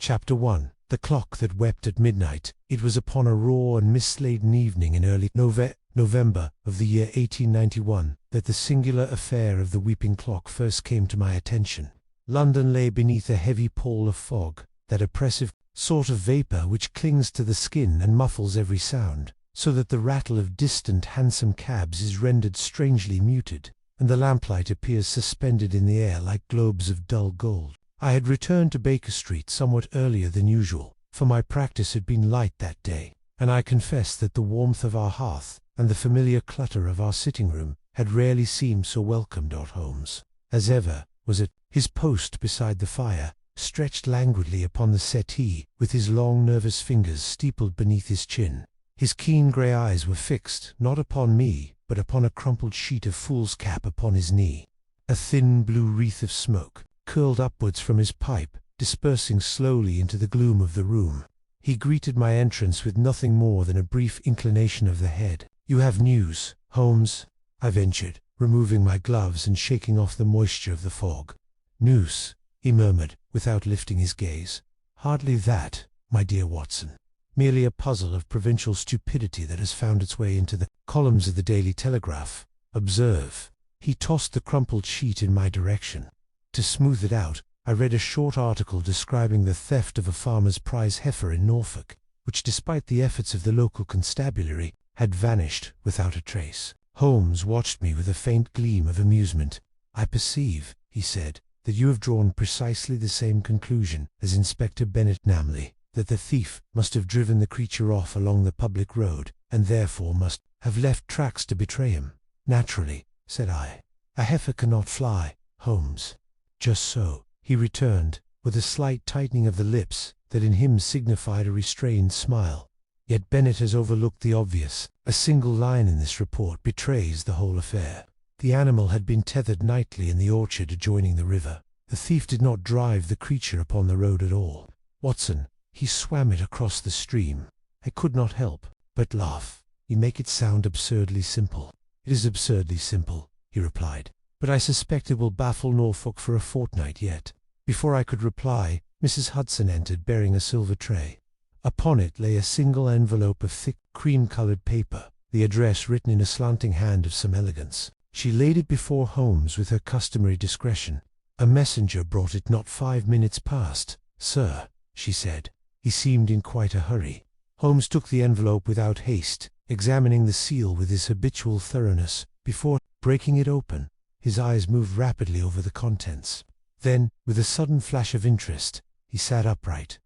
Chapter 1. The Clock That Wept at Midnight. It was upon a raw and mist-laden evening in early November of the year 1891 that the singular affair of the weeping clock first came to my attention. London lay beneath a heavy pall of fog, that oppressive sort of vapour which clings to the skin and muffles every sound, so that the rattle of distant hansom cabs is rendered strangely muted, and the lamplight appears suspended in the air like globes of dull gold. I had returned to Baker Street somewhat earlier than usual, for my practice had been light that day, and I confess that the warmth of our hearth and the familiar clutter of our sitting-room had rarely seemed so welcome. Holmes, as ever, was at his post beside the fire, stretched languidly upon the settee, with his long nervous fingers steepled beneath his chin. His keen grey eyes were fixed, not upon me, but upon a crumpled sheet of foolscap upon his knee. A thin blue wreath of smoke curled upwards from his pipe, dispersing slowly into the gloom of the room. He greeted my entrance with nothing more than a brief inclination of the head. "You have news, Holmes?" I ventured, removing my gloves and shaking off the moisture of the fog. "News," he murmured, without lifting his gaze. "Hardly that, my dear Watson. Merely a puzzle of provincial stupidity that has found its way into the columns of the Daily Telegraph. Observe." He tossed the crumpled sheet in my direction. To smooth it out, I read a short article describing the theft of a farmer's prize heifer in Norfolk, which, despite the efforts of the local constabulary, had vanished without a trace. Holmes watched me with a faint gleam of amusement. "I perceive," he said, "that you have drawn precisely the same conclusion as Inspector Bennet, namely, that the thief must have driven the creature off along the public road, and therefore must have left tracks to betray him." "Naturally," said I. "A heifer cannot fly, Holmes." "Just so," he returned, with a slight tightening of the lips that in him signified a restrained smile. "Yet Bennet has overlooked the obvious. A single line in this report betrays the whole affair. The animal had been tethered nightly in the orchard adjoining the river. The thief did not drive the creature upon the road at all, Watson. He swam it across the stream. I could not help but laugh. "You make it sound absurdly simple." "It is absurdly simple," he replied, "but I suspect it will baffle Norfolk for a fortnight yet." Before I could reply, Mrs. Hudson entered bearing a silver tray. Upon it lay a single envelope of thick, cream-coloured paper, the address written in a slanting hand of some elegance. She laid it before Holmes with her customary discretion. "A messenger brought it not 5 minutes past, sir," she said. He seemed in quite a hurry. Holmes took the envelope without haste, examining the seal with his habitual thoroughness. Before breaking it open, his eyes moved rapidly over the contents. Then, with a sudden flash of interest, he sat upright.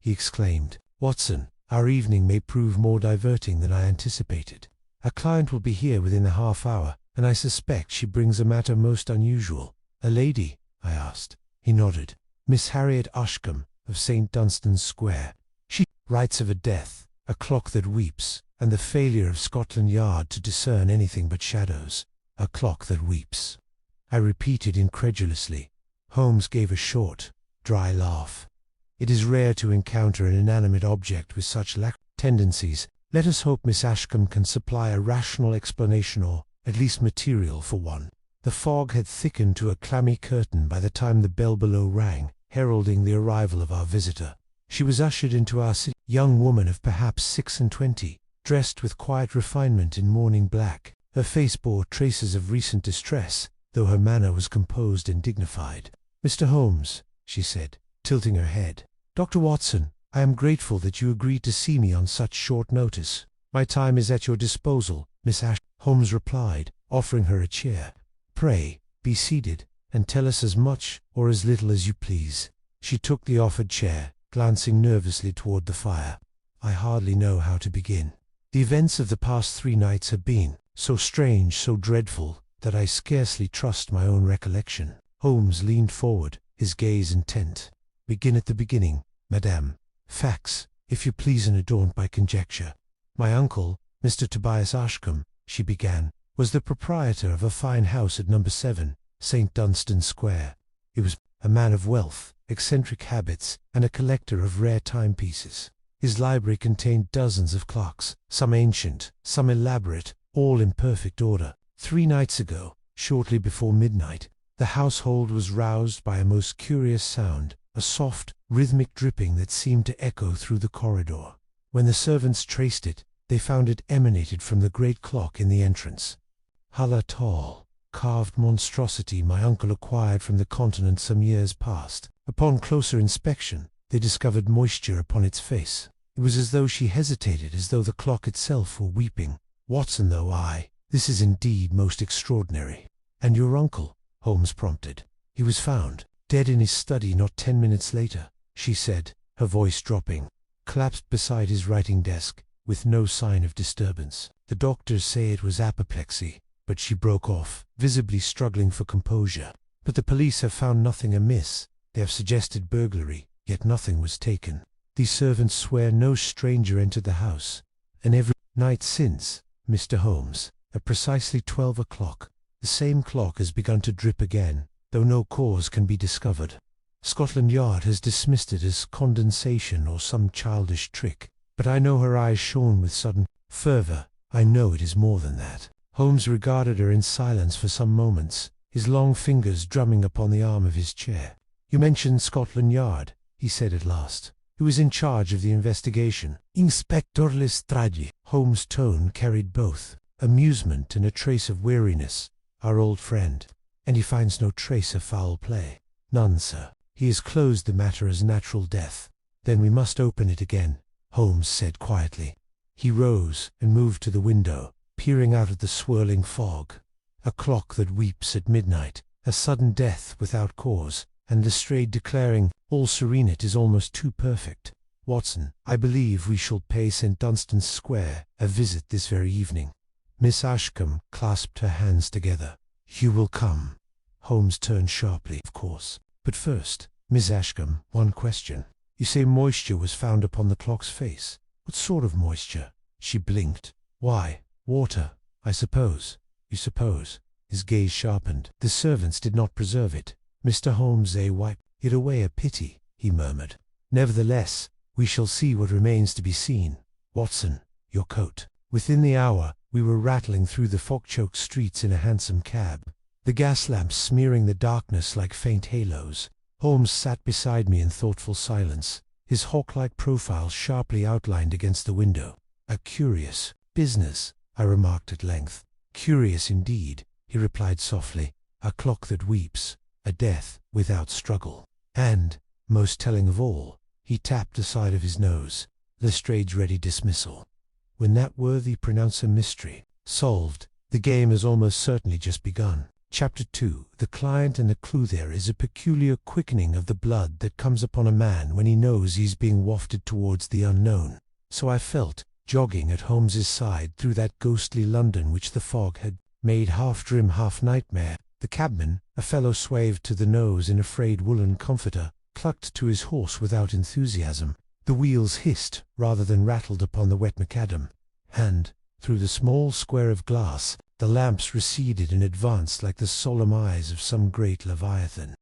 He exclaimed, "Watson, our evening may prove more diverting than I anticipated. A client will be here within a half-hour, and I suspect she brings a matter most unusual." "A lady?" I asked. He nodded. "Miss Harriet Ushcombe, of St. Dunstan's Square. She writes of a death, a clock that weeps, and the failure of Scotland Yard to discern anything but shadows." "A clock that weeps," I repeated incredulously. Holmes gave a short, dry laugh. "It is rare to encounter an inanimate object with such tendencies. Let us hope Miss Ashcombe can supply a rational explanation, or at least material for one." The fog had thickened to a clammy curtain by the time the bell below rang, heralding the arrival of our visitor. She was ushered into our city, young woman of perhaps 26, dressed with quiet refinement in mourning black. Her face bore traces of recent distress, though her manner was composed and dignified. "Mr. Holmes," she said, tilting her head. "Dr. Watson, I am grateful that you agreed to see me on such short notice." "My time is at your disposal, Miss Ash," Holmes replied, offering her a chair. "Pray, be seated, and tell us as much or as little as you please." She took the offered chair, glancing nervously toward the fire. "I hardly know how to begin. The events of the past 3 nights have been so strange, so dreadful, that I scarcely trust my own recollection." Holmes leaned forward, his gaze intent. "Begin at the beginning, madame. Facts, if you please, unadorned by conjecture." "My uncle, Mr. Tobias Ashcombe," she began, "was the proprietor of a fine house at No. 7, St. Dunstan's Square. He was a man of wealth, eccentric habits, and a collector of rare timepieces. His library contained dozens of clocks, some ancient, some elaborate, all in perfect order. 3 nights ago, shortly before midnight, the household was roused by a most curious sound, a soft, rhythmic dripping that seemed to echo through the corridor. When the servants traced it, they found it emanated from the great clock in the entrance. A tall, carved monstrosity my uncle acquired from the continent some years past. Upon closer inspection, they discovered moisture upon its face. It was as though she hesitated, as though the clock itself were weeping. Watson, this is indeed most extraordinary. And your uncle? Holmes prompted. He was found, dead in his study not 10 minutes later, she said, her voice dropping. Collapsed beside his writing desk, with no sign of disturbance. The doctors say it was apoplexy, but she broke off, visibly struggling for composure. But the police have found nothing amiss. They have suggested burglary, yet nothing was taken. These servants swear no stranger entered the house, and every night since, Mr. Holmes, at precisely 12 o'clock, the same clock has begun to drip again, though no cause can be discovered. Scotland Yard has dismissed it as condensation or some childish trick, but I know her eyes shone with sudden fervor. I know it is more than that. Holmes regarded her in silence for some moments, his long fingers drumming upon the arm of his chair. You mentioned Scotland Yard, he said at last. Who is in charge of the investigation? Inspector Lestrade. Holmes' tone carried both amusement and a trace of weariness. Our old friend. And he finds no trace of foul play. None, sir. He has closed the matter as natural death. Then we must open it again, Holmes said quietly. He rose and moved to the window, peering out at the swirling fog. A clock that weeps at midnight, a sudden death without cause, and Lestrade declaring, all serenit is almost too perfect. Watson, I believe we shall pay St. Dunstan's Square a visit this very evening. Miss Ashcombe clasped her hands together. You will come. Holmes turned sharply. Of course. But first, Miss Ashcombe, one question. You say moisture was found upon the clock's face. What sort of moisture? She blinked. Why, water, I suppose. You suppose? His gaze sharpened. The servants did not preserve it. Mr. Holmes, they wiped it away. A pity, he murmured. Nevertheless, we shall see what remains to be seen. Watson, your coat. Within the hour, we were rattling through the fog-choked streets in a hansom cab, the gas lamps smearing the darkness like faint halos. Holmes sat beside me in thoughtful silence, his hawk-like profile sharply outlined against the window. A curious business, I remarked at length. Curious indeed, he replied softly. A clock that weeps, a death without struggle. And, most telling of all, he tapped the side of his nose. Lestrade's ready dismissal. When that worthy pronounce a mystery solved, the game has almost certainly just begun. Chapter 2. The client and the clue. There is a peculiar quickening of the blood that comes upon a man when he knows he's being wafted towards the unknown. So I felt, jogging at Holmes's side through that ghostly London which the fog had made half dream half nightmare. The cabman, a fellow swathed to the nose in a frayed woolen comforter, clucked to his horse without enthusiasm. The wheels hissed rather than rattled upon the wet macadam, and, through the small square of glass, the lamps receded and advanced like the solemn eyes of some great leviathan.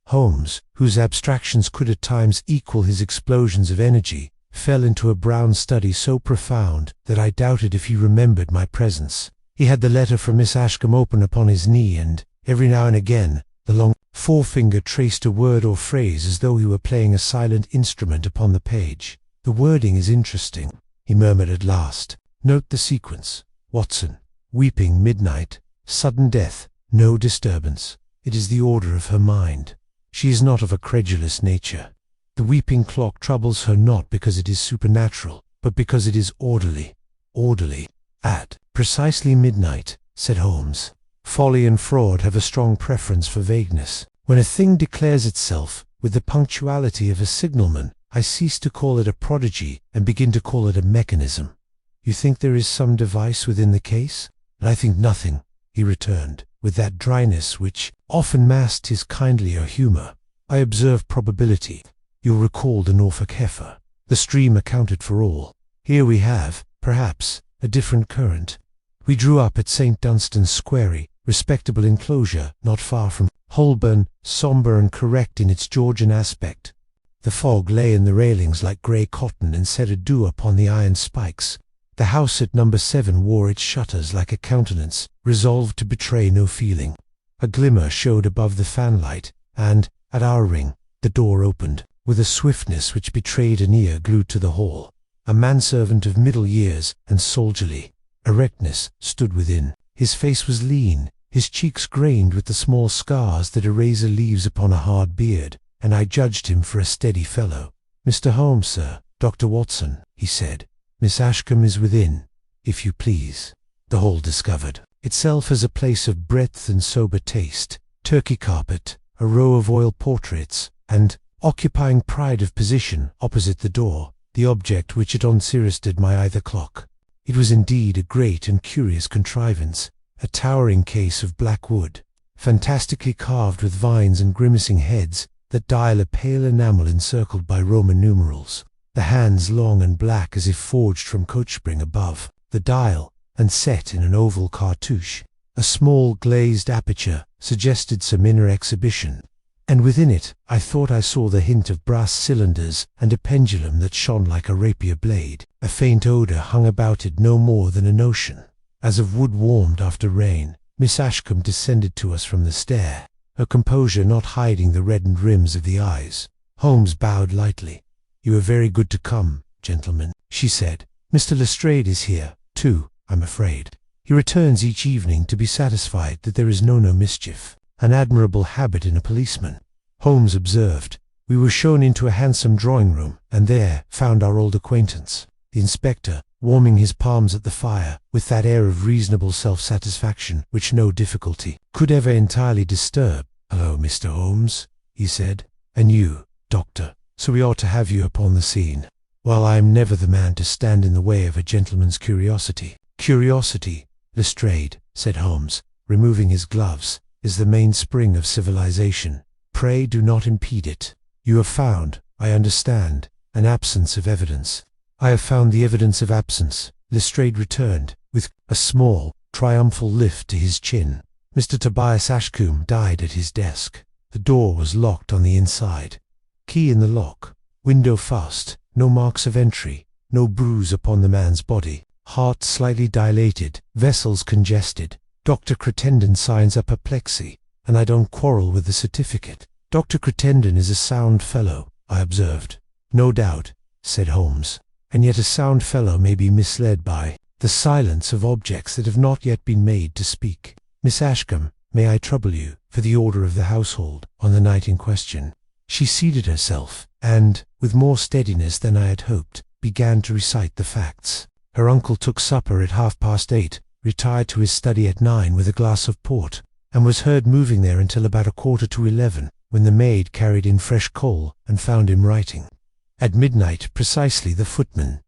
Holmes, whose abstractions could at times equal his explosions of energy, fell into a brown study so profound that I doubted if he remembered my presence. He had the letter from Miss Ashcombe open upon his knee, and, every now and again, the long forefinger traced a word or phrase as though he were playing a silent instrument upon the page. The wording is interesting, he murmured at last. Note the sequence. Watson, weeping midnight, sudden death, no disturbance. It is the order of her mind. She is not of a credulous nature. The weeping clock troubles her not because it is supernatural, but because it is orderly. Orderly. At precisely midnight, said Holmes. Folly and fraud have a strong preference for vagueness. When a thing declares itself with the punctuality of a signalman, I cease to call it a prodigy and begin to call it a mechanism. You think there is some device within the case? I think nothing, he returned, with that dryness which often masked his kindlier humour. I observe probability. You'll recall the Norfolk heifer. The stream accounted for all. Here we have, perhaps, a different current. We drew up at St. Dunstan's Square, respectable enclosure not far from Holborn, sombre and correct in its Georgian aspect. The fog lay in the railings like grey cotton and said adieu upon the iron spikes. The house at number 7 wore its shutters like a countenance, resolved to betray no feeling. A glimmer showed above the fanlight, and, at our ring, The door opened, with a swiftness which betrayed an ear glued to the hall. A manservant of middle years and soldierly erectness stood within. His face was lean, his cheeks grained with the small scars that a razor leaves upon a hard beard, and I judged him for a steady fellow. "Mr. Holmes, sir, Dr. Watson," he said. "Miss Ashcombe is within, if you please." The hall discovered itself as a place of breadth and sober taste, Turkey carpet, a row of oil portraits, and, occupying pride of position opposite the door, the object which had unserioused my either clock. It was indeed a great and curious contrivance, a towering case of black wood, fantastically carved with vines and grimacing heads that dial a pale enamel encircled by Roman numerals, the hands long and black as if forged from coachspring above the dial, and set in an oval cartouche. A small glazed aperture suggested some inner exhibition, and within it I thought I saw the hint of brass cylinders and a pendulum that shone like a rapier blade. A faint odour hung about it, no more than a notion, as of wood warmed after rain. Miss Ashcombe descended to us from the stair, her composure not hiding the reddened rims of the eyes. Holmes bowed lightly. "You are very good to come, gentlemen," she said. "Mr. Lestrade is here, too, I'm afraid. He returns each evening to be satisfied that there is no mischief, an admirable habit in a policeman." Holmes observed. We were shown into a handsome drawing-room, and there found our old acquaintance, the inspector, warming his palms at the fire, with that air of reasonable self-satisfaction which no difficulty could ever entirely disturb. "Hello, Mr. Holmes," he said. "And you, Doctor, so we ought to have you upon the scene. Well, I am never the man to stand in the way of a gentleman's curiosity." "Curiosity, Lestrade," said Holmes, removing his gloves, "is the mainspring of civilization. Pray do not impede it. You have found, I understand, an absence of evidence." "I have found the evidence of absence," Lestrade returned, with a small, triumphal lift to his chin. "Mr. Tobias Ashcombe died at his desk. The door was locked on the inside. Key in the lock. Window fast. No marks of entry. No bruise upon the man's body. Heart slightly dilated. Vessels congested. Dr. Crittenden signs apoplexy, and I don't quarrel with the certificate." "Dr. Crittenden is a sound fellow," I observed. "No doubt," said Holmes. "And yet a sound fellow may be misled by the silence of objects that have not yet been made to speak. Miss Ashcombe, may I trouble you for the order of the household on the night in question?" She seated herself, and, with more steadiness than I had hoped, began to recite the facts. Her uncle took supper at 8:30, retired to his study at 9 with a glass of port, and was heard moving there until about 11:15, when the maid carried in fresh coal and found him writing. At midnight precisely the footman,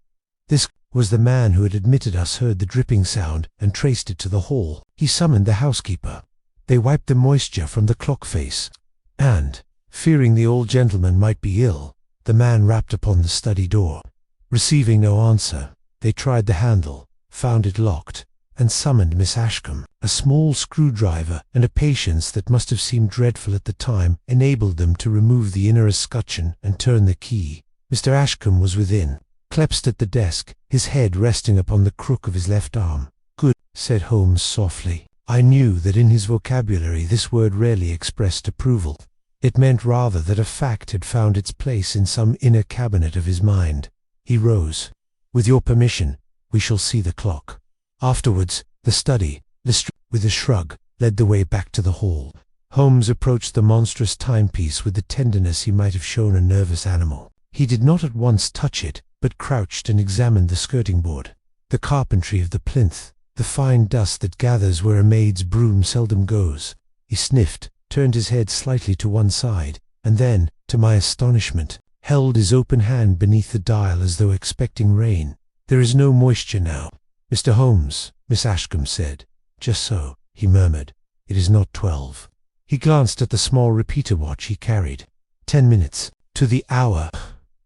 this was the man who had admitted us, heard the dripping sound and traced it to the hall. He summoned the housekeeper. They wiped the moisture from the clock face, and, fearing the old gentleman might be ill, the man rapped upon the study door. Receiving no answer, they tried the handle, found it locked, and summoned Miss Ashcombe. A small screwdriver and a patience that must have seemed dreadful at the time enabled them to remove the inner escutcheon and turn the key. Mr. Ashcombe was within, clepsed at the desk, his head resting upon the crook of his left arm. "Good," said Holmes softly. I knew that in his vocabulary this word rarely expressed approval. It meant rather that a fact had found its place in some inner cabinet of his mind. He rose. "With your permission, we shall see the clock. Afterwards, the study." Lestrade, with a shrug, led the way back to the hall. Holmes approached the monstrous timepiece with the tenderness he might have shown a nervous animal. He did not at once touch it, but crouched and examined the skirting board, the carpentry of the plinth, the fine dust that gathers where a maid's broom seldom goes. He sniffed, turned his head slightly to one side, and then, to my astonishment, held his open hand beneath the dial as though expecting rain. "There is no moisture now, Mr. Holmes," Miss Ashcombe said. "Just so," he murmured. "It is not 12. He glanced at the small repeater watch he carried. 10 minutes. To the hour.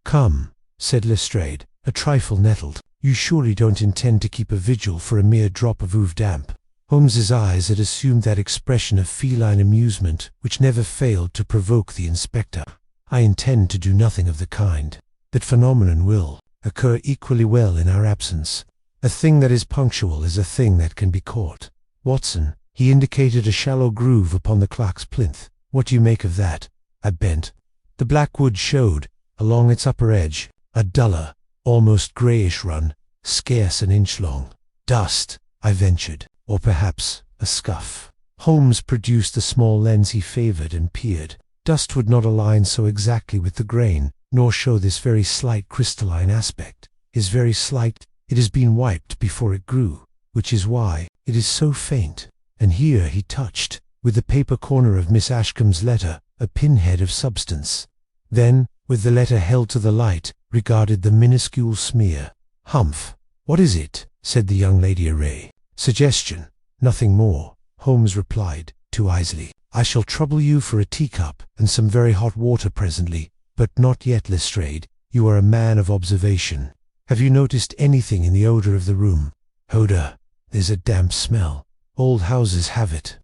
"Come," said Lestrade, a trifle nettled. "You surely don't intend to keep a vigil for a mere drop of oeuf damp?" Holmes's eyes had assumed that expression of feline amusement which never failed to provoke the inspector. "I intend to do nothing of the kind. That phenomenon will occur equally well in our absence. A thing that is punctual is a thing that can be caught. Watson," he indicated a shallow groove upon the clock's plinth. "What do you make of that?" I bent. The black wood showed, along its upper edge, a duller, almost greyish run, scarce an inch long. Dust, I ventured, or perhaps a scuff. Holmes produced the small lens he favoured and peered. Dust would not align so exactly with the grain, nor show this very slight crystalline aspect. Is very slight, it has been wiped before it grew, which is why it is so faint. And here he touched, with the paper corner of Miss Ashcombe's letter, a pinhead of substance. Then, with the letter held to the light, regarded the minuscule smear. "Humph! What is it?" said the young lady Array. "Suggestion, nothing more," Holmes replied, too easily. "I shall trouble you for a teacup and some very hot water presently, but not yet, Lestrade. You are a man of observation. Have you noticed anything in the odour of the room?" "Odour? There's a damp smell. Old houses have it."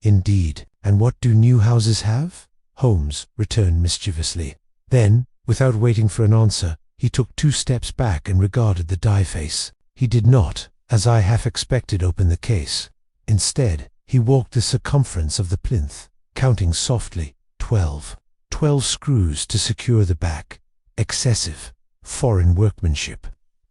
"Indeed. And what do new houses have?" Holmes returned mischievously. Then, without waiting for an answer, he took 2 steps back and regarded the die face. He did not, as I half expected, open the case. Instead, he walked the circumference of the plinth, counting softly 12. 12 screws to secure the back. Excessive, foreign workmanship.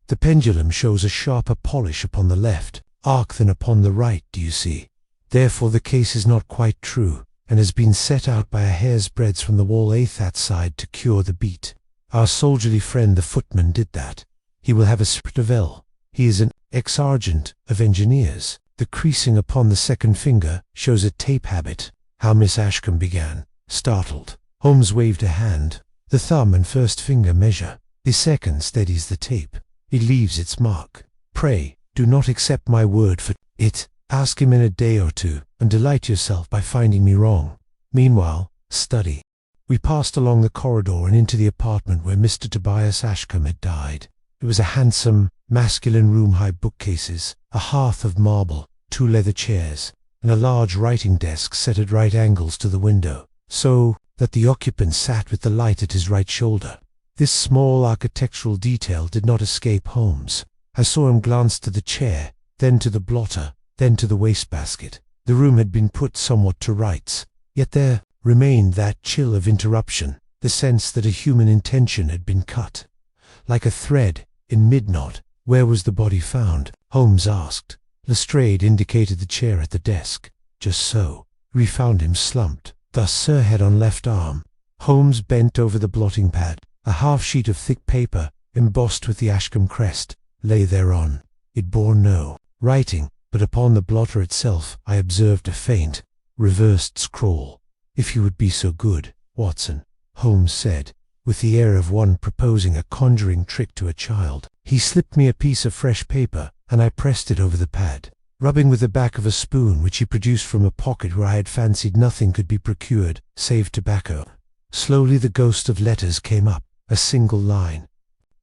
The pendulum shows a sharper polish upon the left arc than upon the right, do you see? Therefore the case is not quite true, and has been set out by a hair's breadth from the wall that side to cure the beat. Our soldierly friend the footman did that. He will have a Spritavel. He is an ex-sergeant of engineers. The creasing upon the second finger shows a tape habit. How Miss Ashcombe began, startled. Holmes waved a hand. The thumb and first finger measure. The second steadies the tape. It leaves its mark. Pray, do not accept my word for it. Ask him in a day or two, and delight yourself by finding me wrong. Meanwhile, study. We passed along the corridor and into the apartment where Mr. Tobias Ashcombe had died. It was a handsome, masculine room, high bookcases, a hearth of marble, 2 leather chairs, and a large writing desk set at right angles to the window, so that the occupant sat with the light at his right shoulder. This small architectural detail did not escape Holmes. I saw him glance to the chair, then to the blotter, then to the wastebasket. The room had been put somewhat to rights, yet there remained that chill of interruption, the sense that a human intention had been cut. Like a thread, in mid-knot. "Where was the body found?" Holmes asked. Lestrade indicated the chair at the desk. "Just so. We found him slumped. Thus, sir, head on left arm." Holmes bent over the blotting pad. A half-sheet of thick paper, embossed with the Ashcombe crest, lay thereon. It bore no writing, but upon the blotter itself I observed a faint, reversed scrawl. "If you would be so good, Watson," Holmes said, with the air of one proposing a conjuring trick to a child. He slipped me a piece of fresh paper, and I pressed it over the pad, rubbing with the back of a spoon which he produced from a pocket where I had fancied nothing could be procured, save tobacco. Slowly the ghost of letters came up, a single line.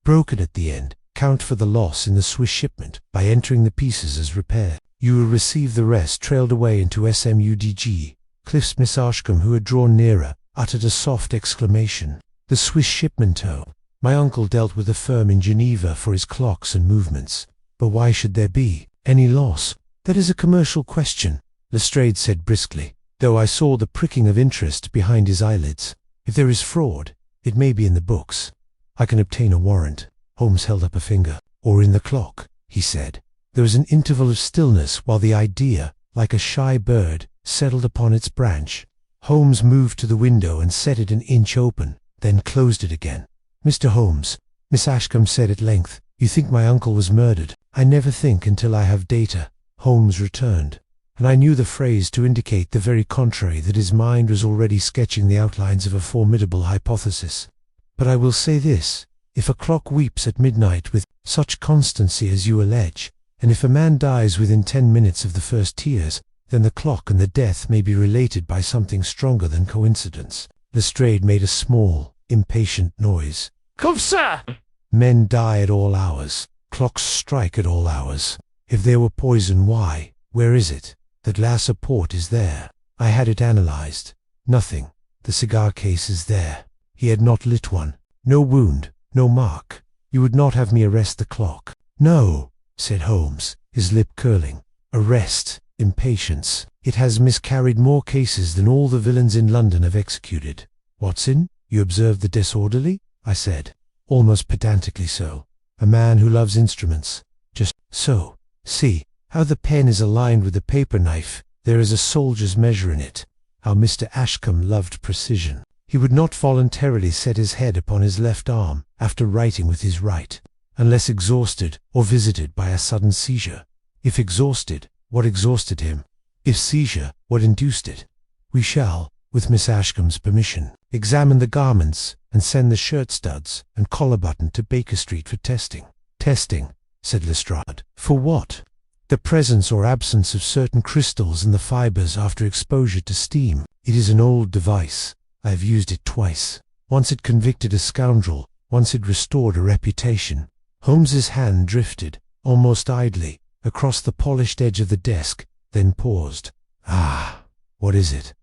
"Broken at the end. Count for the loss in the Swiss shipment by entering the pieces as repair. You will receive the rest." Trailed away into SMUDG. Cliff's Miss Ashcombe, who had drawn nearer, uttered a soft exclamation. The Swiss shipment, oh! My uncle dealt with a firm in Geneva for his clocks and movements. But why should there be any loss? That is a commercial question, Lestrade said briskly, though I saw the pricking of interest behind his eyelids. If there is fraud, it may be in the books. I can obtain a warrant. Holmes held up a finger. "Or in the clock," he said. There was an interval of stillness while the idea, like a shy bird, settled upon its branch. Holmes moved to the window and set it an inch open, then closed it again. "Mr. Holmes," Miss Ashcombe said at length, "you think my uncle was murdered?" "I never think until I have data," Holmes returned, and I knew the phrase to indicate the very contrary, that his mind was already sketching the outlines of a formidable hypothesis. "But I will say this. If a clock weeps at midnight with such constancy as you allege, and if a man dies within 10 minutes of the first tears, then the clock and the death may be related by something stronger than coincidence." Lestrade made a small, impatient noise. "Come, sir!" "Men die at all hours. Clocks strike at all hours. If there were poison, why? Where is it? The glass of port is there. I had it analyzed. Nothing. The cigar case is there. He had not lit one. No wound, no mark. You would not have me arrest the clock?" "No," said Holmes, his lip curling. "Arrest, impatience. It has miscarried more cases than all the villains in London have executed. Watson, You observe the disorderly? I said, almost pedantically so. A man who loves instruments. Just so. See how the pen is aligned with the paper knife. There is a soldier's measure in it. How Mr. Ashcombe loved precision. He would not voluntarily set his head upon his left arm after writing with his right, unless exhausted or visited by a sudden seizure. If exhausted, what exhausted him? If seizure, what induced it? We shall, with Miss Ashcombe's permission, examine the garments and send the shirt studs and collar button to Baker Street for testing. Testing, said Lestrade. For what? The presence or absence of certain crystals in the fibers after exposure to steam. It is an old device. I have used it twice. Once it convicted a scoundrel, once it restored a reputation. Holmes's hand drifted, almost idly, across the polished edge of the desk, then paused. Ah, what is it?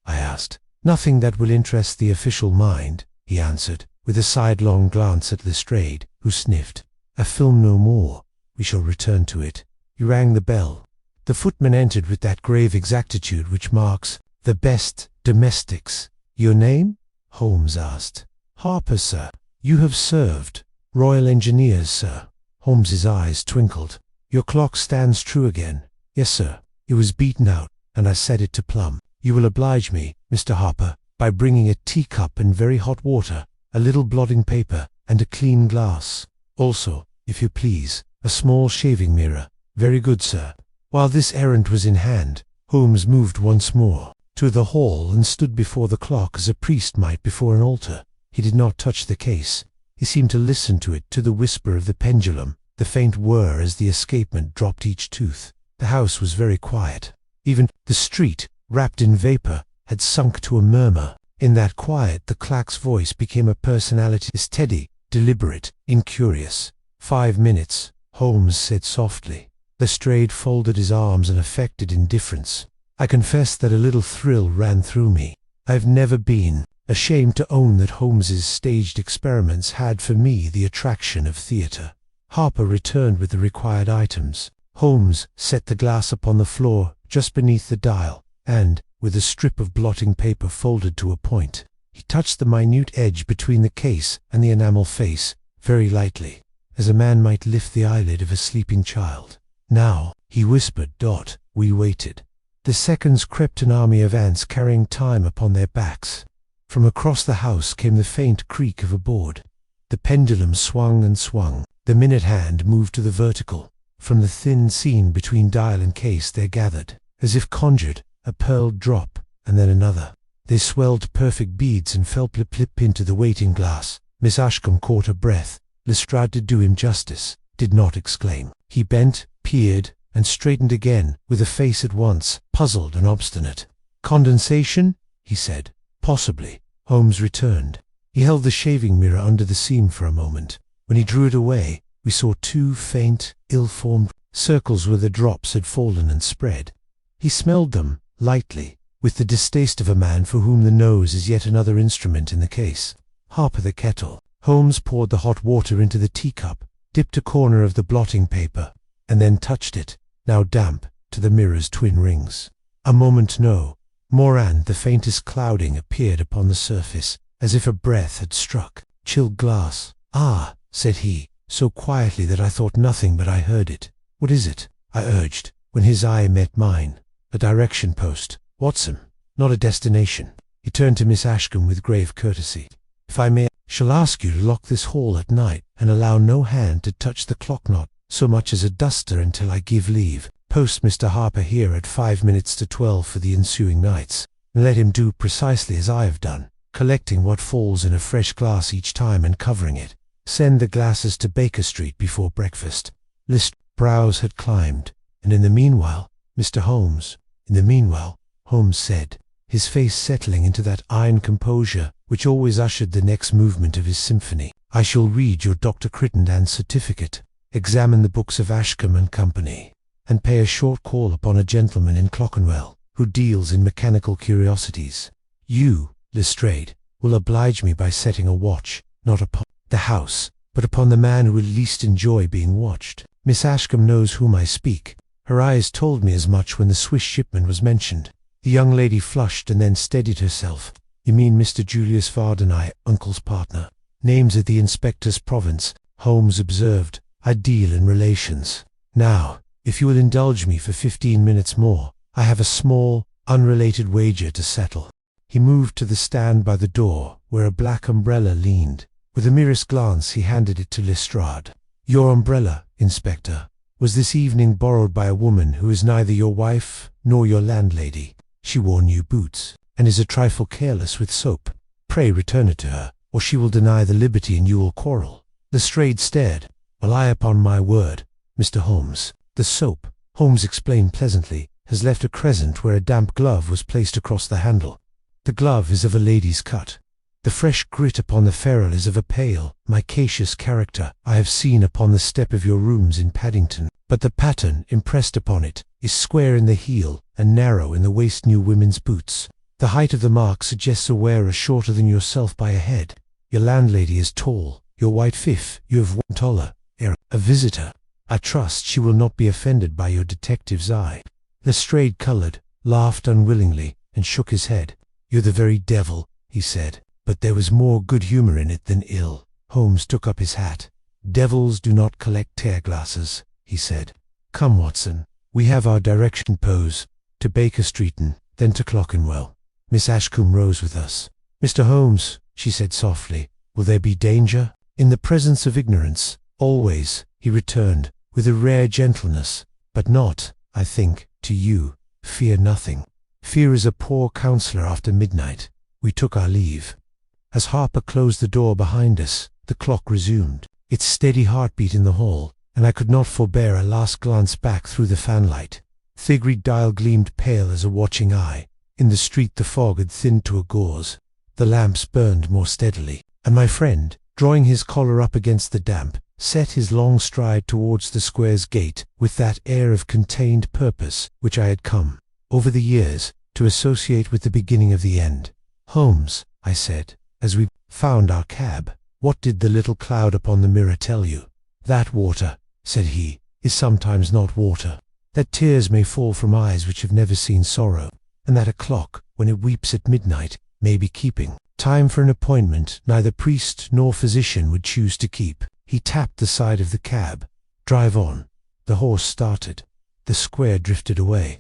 I asked. Nothing that will interest the official mind, he answered, with a sidelong glance at Lestrade, who sniffed. A film no more. We shall return to it. He rang the bell. The footman entered with that grave exactitude which marks the best domestics. Your name? Holmes asked. Harper, sir. You have served. Royal Engineers, sir. Holmes's eyes twinkled. Your clock stands true again. Yes, sir. It was beaten out, and I set it to plumb. You will oblige me, Mr. Harper, by bringing a teacup and very hot water, a little blotting paper, and a clean glass. Also, if you please, a small shaving mirror. Very good, sir. While this errand was in hand, Holmes moved once more to the hall and stood before the clock as a priest might before an altar. He did not touch the case. He seemed to listen to it, to the whisper of the pendulum, the faint whir as the escapement dropped each tooth. The house was very quiet. Even the street, wrapped in vapor, had sunk to a murmur. In that quiet the clerk's voice became a personality, steady, deliberate, incurious. 5 minutes, Holmes said softly. Lestrade folded his arms in affected indifference. I confess that a little thrill ran through me. I have never been ashamed to own that Holmes's staged experiments had for me the attraction of theatre. Harper returned with the required items. Holmes set the glass upon the floor just beneath the dial, and, with a strip of blotting paper folded to a point, he touched the minute edge between the case and the enamel face, very lightly, as a man might lift the eyelid of a sleeping child. Now, he whispered. We waited. The seconds crept, an army of ants carrying time upon their backs. From across the house came the faint creak of a board. The pendulum swung and swung. The minute hand moved to the vertical. From the thin seam between dial and case there gathered, as if conjured, a pearled drop, and then another. They swelled perfect beads and fell plip-plip into the waiting glass. Miss Ashcombe caught her breath. Lestrade, to do him justice, did not exclaim. He bent, peered, and straightened again, with a face at once puzzled and obstinate. Condensation? He said. Possibly. Holmes returned. He held the shaving mirror under the seam for a moment. When he drew it away, we saw 2 faint, ill-formed circles where the drops had fallen and spread. He smelled them, lightly, with the distaste of a man for whom the nose is yet another instrument in the case. Harper the kettle. Holmes poured the hot water into the teacup, dipped a corner of the blotting paper, and then touched it, now damp, to the mirror's twin rings. A moment more, and the faintest clouding appeared upon the surface, as if a breath had struck. Chilled glass. Ah, said he, so quietly that I thought nothing but I heard it. What is it? I urged, when his eye met mine. A direction post, Watson, not a destination. He turned to Miss Ashcombe with grave courtesy. If I may, shall ask you to lock this hall at night, and allow no hand to touch the clock, not so much as a duster, until I give leave. Post Mr. Harper here at 5 minutes to 12 for the ensuing nights, and let him do precisely as I have done, collecting what falls in a fresh glass each time and covering it. Send the glasses to Baker Street before breakfast. List's brows had climbed. And in the meanwhile, Mr. Holmes, Holmes said, his face settling into that iron composure which always ushered the next movement of his symphony, I shall read your Dr. Crittenden's certificate, examine the books of Ashcombe and Company, and pay a short call upon a gentleman in Clerkenwell who deals in mechanical curiosities. You, Lestrade, will oblige me by setting a watch, not upon the house, but upon the man who will least enjoy being watched. Miss Ashcombe knows whom I speak. Her eyes told me as much when the Swiss shipman was mentioned. The young lady flushed and then steadied herself. You mean Mr. Julius Whodunit, Uncle's partner. Names at the inspector's province, Holmes observed. I deal in relations. Now, if you will indulge me for 15 minutes more, I have a small, unrelated wager to settle. He moved to the stand by the door, where a black umbrella leaned. With the merest glance he handed it to Lestrade. Your umbrella, Inspector, was this evening borrowed by a woman who is neither your wife nor your landlady. She wore new boots, and is a trifle careless with soap. Pray return it to her, or she will deny the liberty and you will quarrel. Lestrade stared. Well, I upon my word, Mr. Holmes. The soap, Holmes explained pleasantly, has left a crescent where a damp glove was placed across the handle. The glove is of a lady's cut. The fresh grit upon the ferrule is of a pale, micaceous character I have seen upon the step of your rooms in Paddington, but the pattern impressed upon it is square in the heel and narrow in the waist new women's boots. The height of the mark suggests a wearer shorter than yourself by a head. Your landlady is tall, your white fiff, you have one taller, a visitor. I trust she will not be offended by your detective's eye. Lestrade coloured, laughed unwillingly, and shook his head. You're the very devil, he said. But there was more good humour in it than ill. Holmes took up his hat. Devils do not collect tear-glasses, he said. Come, Watson, we have our direction pose, to Baker Street and then to Clerkenwell. Miss Ashcombe rose with us. Mr. Holmes, she said softly, will there be danger? In the presence of ignorance, always, he returned, with a rare gentleness, but not, I think, to you. Fear nothing. Fear is a poor counsellor after midnight. We took our leave. As Harper closed the door behind us, the clock resumed its steady heartbeat in the hall, and I could not forbear a last glance back through the fanlight. Thigrid dial gleamed pale as a watching eye. In the street the fog had thinned to a gauze. The lamps burned more steadily, and my friend, drawing his collar up against the damp, set his long stride towards the square's gate with that air of contained purpose which I had come, over the years, to associate with the beginning of the end. Holmes, I said, as we found our cab, what did the little cloud upon the mirror tell you? That water, said he, is sometimes not water. That tears may fall from eyes which have never seen sorrow, and that a clock, when it weeps at midnight, may be keeping time for an appointment neither priest nor physician would choose to keep. He tapped the side of the cab. Drive on. The horse started. The square drifted away.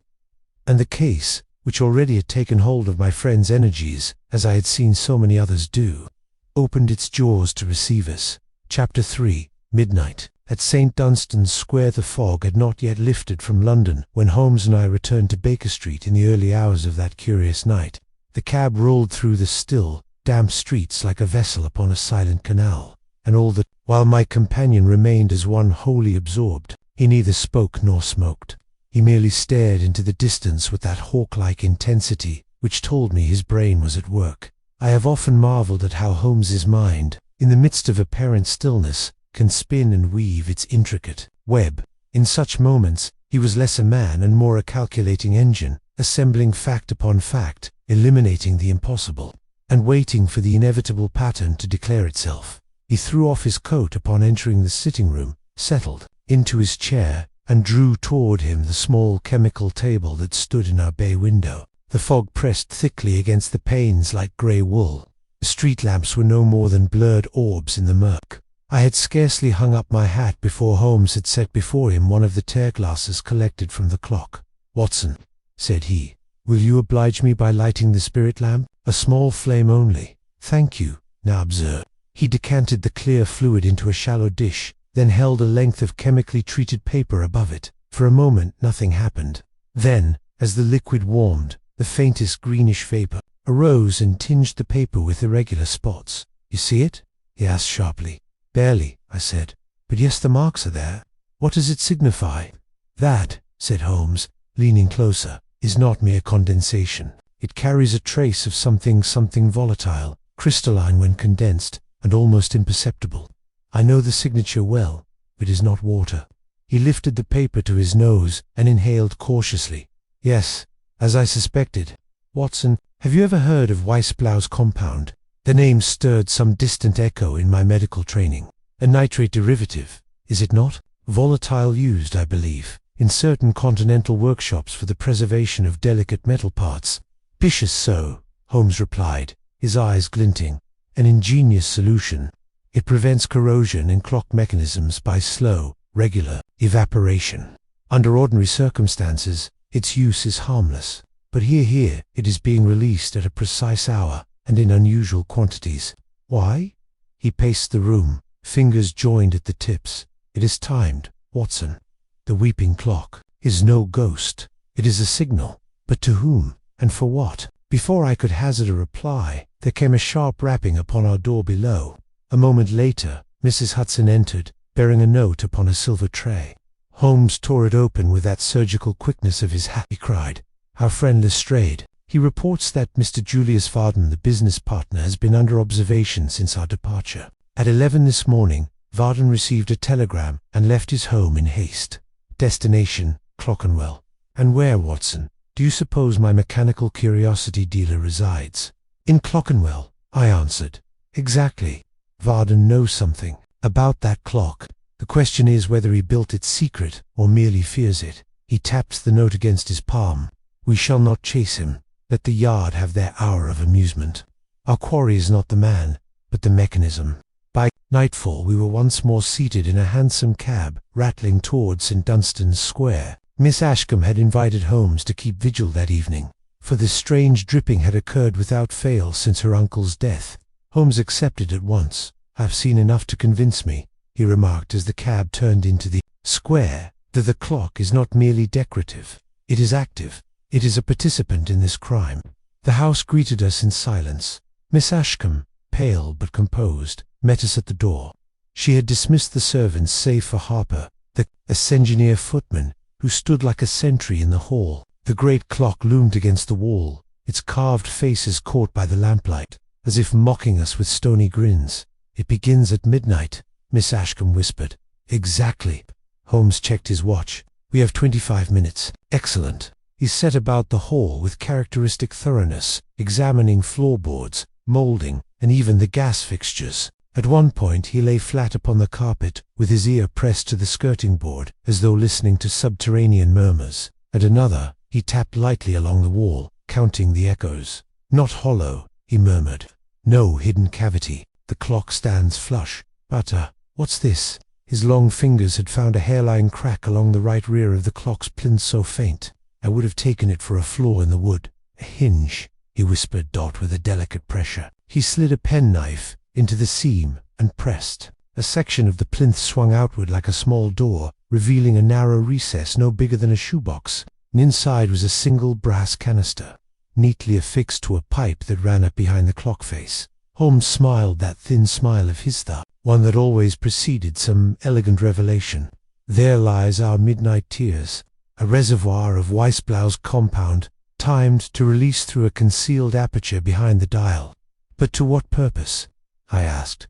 And the case, which already had taken hold of my friend's energies, as I had seen so many others do, opened its jaws to receive us. Chapter 3. Midnight. At St. Dunstan's Square the fog had not yet lifted from London when Holmes and I returned to Baker Street in the early hours of that curious night. The cab rolled through the still, damp streets like a vessel upon a silent canal, and all the while my companion remained as one wholly absorbed. He neither spoke nor smoked. He merely stared into the distance with that hawk-like intensity which told me his brain was at work. I have often marvelled at how Holmes's mind, in the midst of apparent stillness, can spin and weave its intricate web. In such moments, he was less a man and more a calculating engine, assembling fact upon fact, eliminating the impossible, and waiting for the inevitable pattern to declare itself. He threw off his coat upon entering the sitting-room, settled into his chair, and drew toward him the small chemical table that stood in our bay window. The fog pressed thickly against the panes like grey wool. The street lamps were no more than blurred orbs in the murk. I had scarcely hung up my hat before Holmes had set before him one of the tear-glasses collected from the clock. "Watson," said he, "will you oblige me by lighting the spirit lamp? A small flame only." "Thank you. Now observe." He decanted the clear fluid into a shallow dish, then held a length of chemically treated paper above it. For a moment nothing happened. Then, as the liquid warmed, the faintest greenish vapour arose and tinged the paper with irregular spots. "You see it?" he asked sharply. "Barely," I said. "But yes, the marks are there. What does it signify?" "That," said Holmes, leaning closer, "is not mere condensation. It carries a trace of something volatile, crystalline when condensed, and almost imperceptible. I know the signature well. It is not water." He lifted the paper to his nose and inhaled cautiously. "Yes, as I suspected. Watson, have you ever heard of Weissblau's compound?" The name stirred some distant echo in my medical training. "A nitrate derivative, is it not? Volatile used, I believe, in certain continental workshops for the preservation of delicate metal parts." "Vicious so," Holmes replied. his eyes glinting. An ingenious solution. It prevents corrosion in clock mechanisms by slow, regular evaporation. Under ordinary circumstances, its use is harmless. But here, it is being released at a precise hour and in unusual quantities. Why? He paced the room, fingers joined at the tips. It is timed, Watson. The weeping clock is no ghost. It is a signal. But to whom, and for what? Before I could hazard a reply, there came a sharp rapping upon our door below. A moment later, Mrs. Hudson entered, bearing a note upon a silver tray. Holmes tore it open with that surgical quickness of his hat. He cried, "Our friend Lestrade. He reports that Mr. Julius Vardon, the business partner, has been under observation since our departure. At 11 this morning, Vardon received a telegram and left his home in haste. Destination, Clerkenwell." "And where, Watson, do you suppose my mechanical curiosity dealer resides?" "In Clerkenwell," I answered. "Exactly. Vardon knows something about that clock. The question is whether he built it secret or merely fears it." He tapped the note against his palm. "We shall not chase him. Let the Yard have their hour of amusement. Our quarry is not the man, but the mechanism." By nightfall we were once more seated in a hansom cab, rattling towards St. Dunstan's Square. Miss Ashcombe had invited Holmes to keep vigil that evening, for this strange dripping had occurred without fail since her uncle's death. Holmes accepted at once. "I've seen enough to convince me," he remarked as the cab turned into the square, "that the clock is not merely decorative. It is active. It is a participant in this crime." The house greeted us in silence. Miss Ashcombe, pale but composed, met us at the door. She had dismissed the servants save for Harper, the engineer footman, who stood like a sentry in the hall. The great clock loomed against the wall, its carved faces caught by the lamplight, as if mocking us with stony grins. "It begins at midnight," Miss Ashcombe whispered. "Exactly." Holmes checked his watch. "We have 25 minutes. Excellent." He set about the hall with characteristic thoroughness, examining floorboards, moulding, and even the gas fixtures. At one point he lay flat upon the carpet, with his ear pressed to the skirting board, as though listening to subterranean murmurs. At another, he tapped lightly along the wall, counting the echoes. "Not hollow," he murmured. "No hidden cavity. The clock stands flush. But, what's this?" His long fingers had found a hairline crack along the right rear of the clock's plinth so faint, I would have taken it for a flaw in the wood. "A hinge," he whispered Dot with a delicate pressure. He slid a penknife into the seam and pressed. A section of the plinth swung outward like a small door, revealing a narrow recess no bigger than a shoebox, and inside was a single brass canister, neatly affixed to a pipe that ran up behind the clock face. Holmes smiled that thin smile of his, one that always preceded some elegant revelation. "There lies our midnight tears, a reservoir of Weissblau's compound, timed to release through a concealed aperture behind the dial." "But to what purpose?" I asked.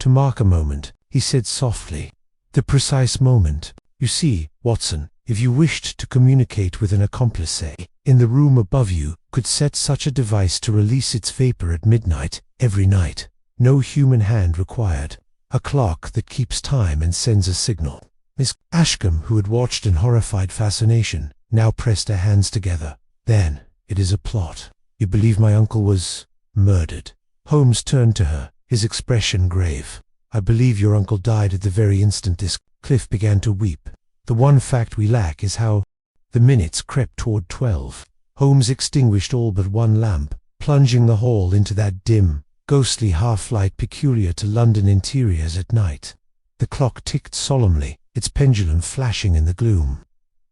"To mark a moment," he said softly. "The precise moment. You see, Watson, if you wished to communicate with an accomplice in the room above you, could set such a device to release its vapor at midnight, every night. No human hand required. A clock that keeps time and sends a signal." Miss Ashcombe, who had watched in horrified fascination, now pressed her hands together. "Then, it is a plot. You believe my uncle was murdered?" Holmes turned to her, his expression grave. "I believe your uncle died at the very instant this..." Cliff began to weep. "The one fact we lack is how..." The minutes crept toward 12. Holmes extinguished all but one lamp, plunging the hall into that dim, ghostly half-light peculiar to London interiors at night. The clock ticked solemnly, its pendulum flashing in the gloom.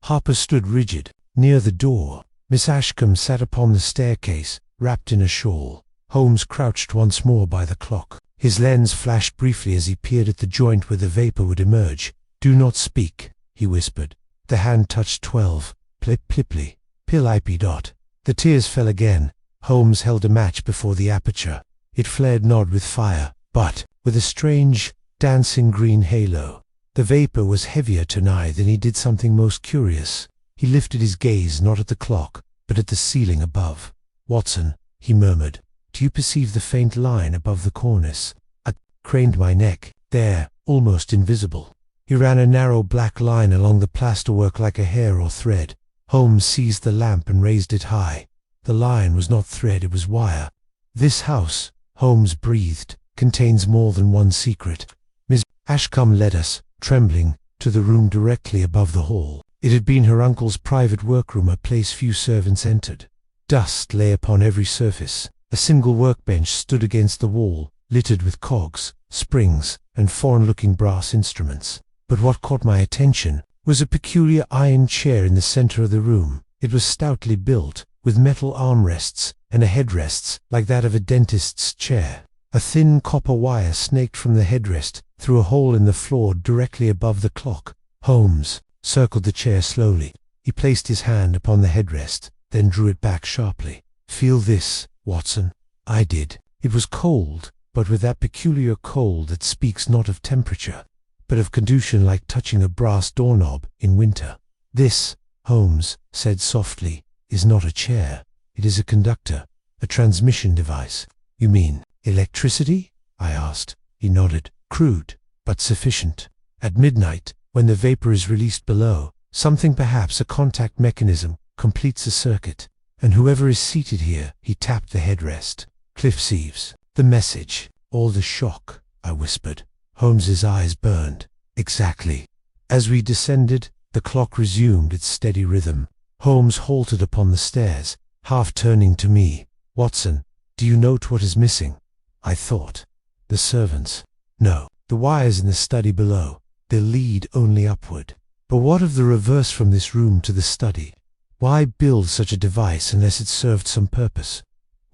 Harper stood rigid, near the door. Miss Ashcombe sat upon the staircase, wrapped in a shawl. Holmes crouched once more by the clock. His lens flashed briefly as he peered at the joint where the vapor would emerge. "Do not speak," he whispered. The hand touched 12. Plip pliply. Pill-ip dot. The tears fell again. Holmes held a match before the aperture. It flared not with fire, but with a strange, dancing green halo. The vapor was heavier tonight than he did something most curious. He lifted his gaze not at the clock, but at the ceiling above. "Watson," he murmured, "do you perceive the faint line above the cornice?" I craned my neck. "There, almost invisible." He ran a narrow black line along the plasterwork like a hair or thread. Holmes seized the lamp and raised it high. The line was not thread, it was wire. This house, Holmes breathed, contains more than one secret. Miss Ashcombe led us, trembling, to the room directly above the hall. It had been her uncle's private workroom, a place few servants entered. Dust lay upon every surface. A single workbench stood against the wall, littered with cogs, springs, and foreign-looking brass instruments. But what caught my attention was a peculiar iron chair in the center of the room. It was stoutly built, with metal armrests and a headrests like that of a dentist's chair. A thin copper wire snaked from the headrest through a hole in the floor directly above the clock. Holmes circled the chair slowly. He placed his hand upon the headrest, then drew it back sharply. "Feel this, Watson." I did. It was cold, but with that peculiar cold that speaks not of temperature, but of conduction, like touching a brass doorknob in winter. "This," Holmes said softly, "is not a chair. It is a conductor, a transmission device." "You mean electricity?" I asked. He nodded. "Crude, but sufficient. At midnight, when the vapor is released below, something, perhaps a contact mechanism, completes a circuit, and whoever is seated here," he tapped the headrest. "Cliff Seaves. The message." "All the shock," I whispered. Holmes's eyes burned. "Exactly." As we descended, the clock resumed its steady rhythm. Holmes halted upon the stairs, half turning to me. "Watson, do you note what is missing?" I thought. "The servants." "No. The wires in the study below. They lead only upward." "But what of the reverse from this room to the study? Why build such a device unless it served some purpose?"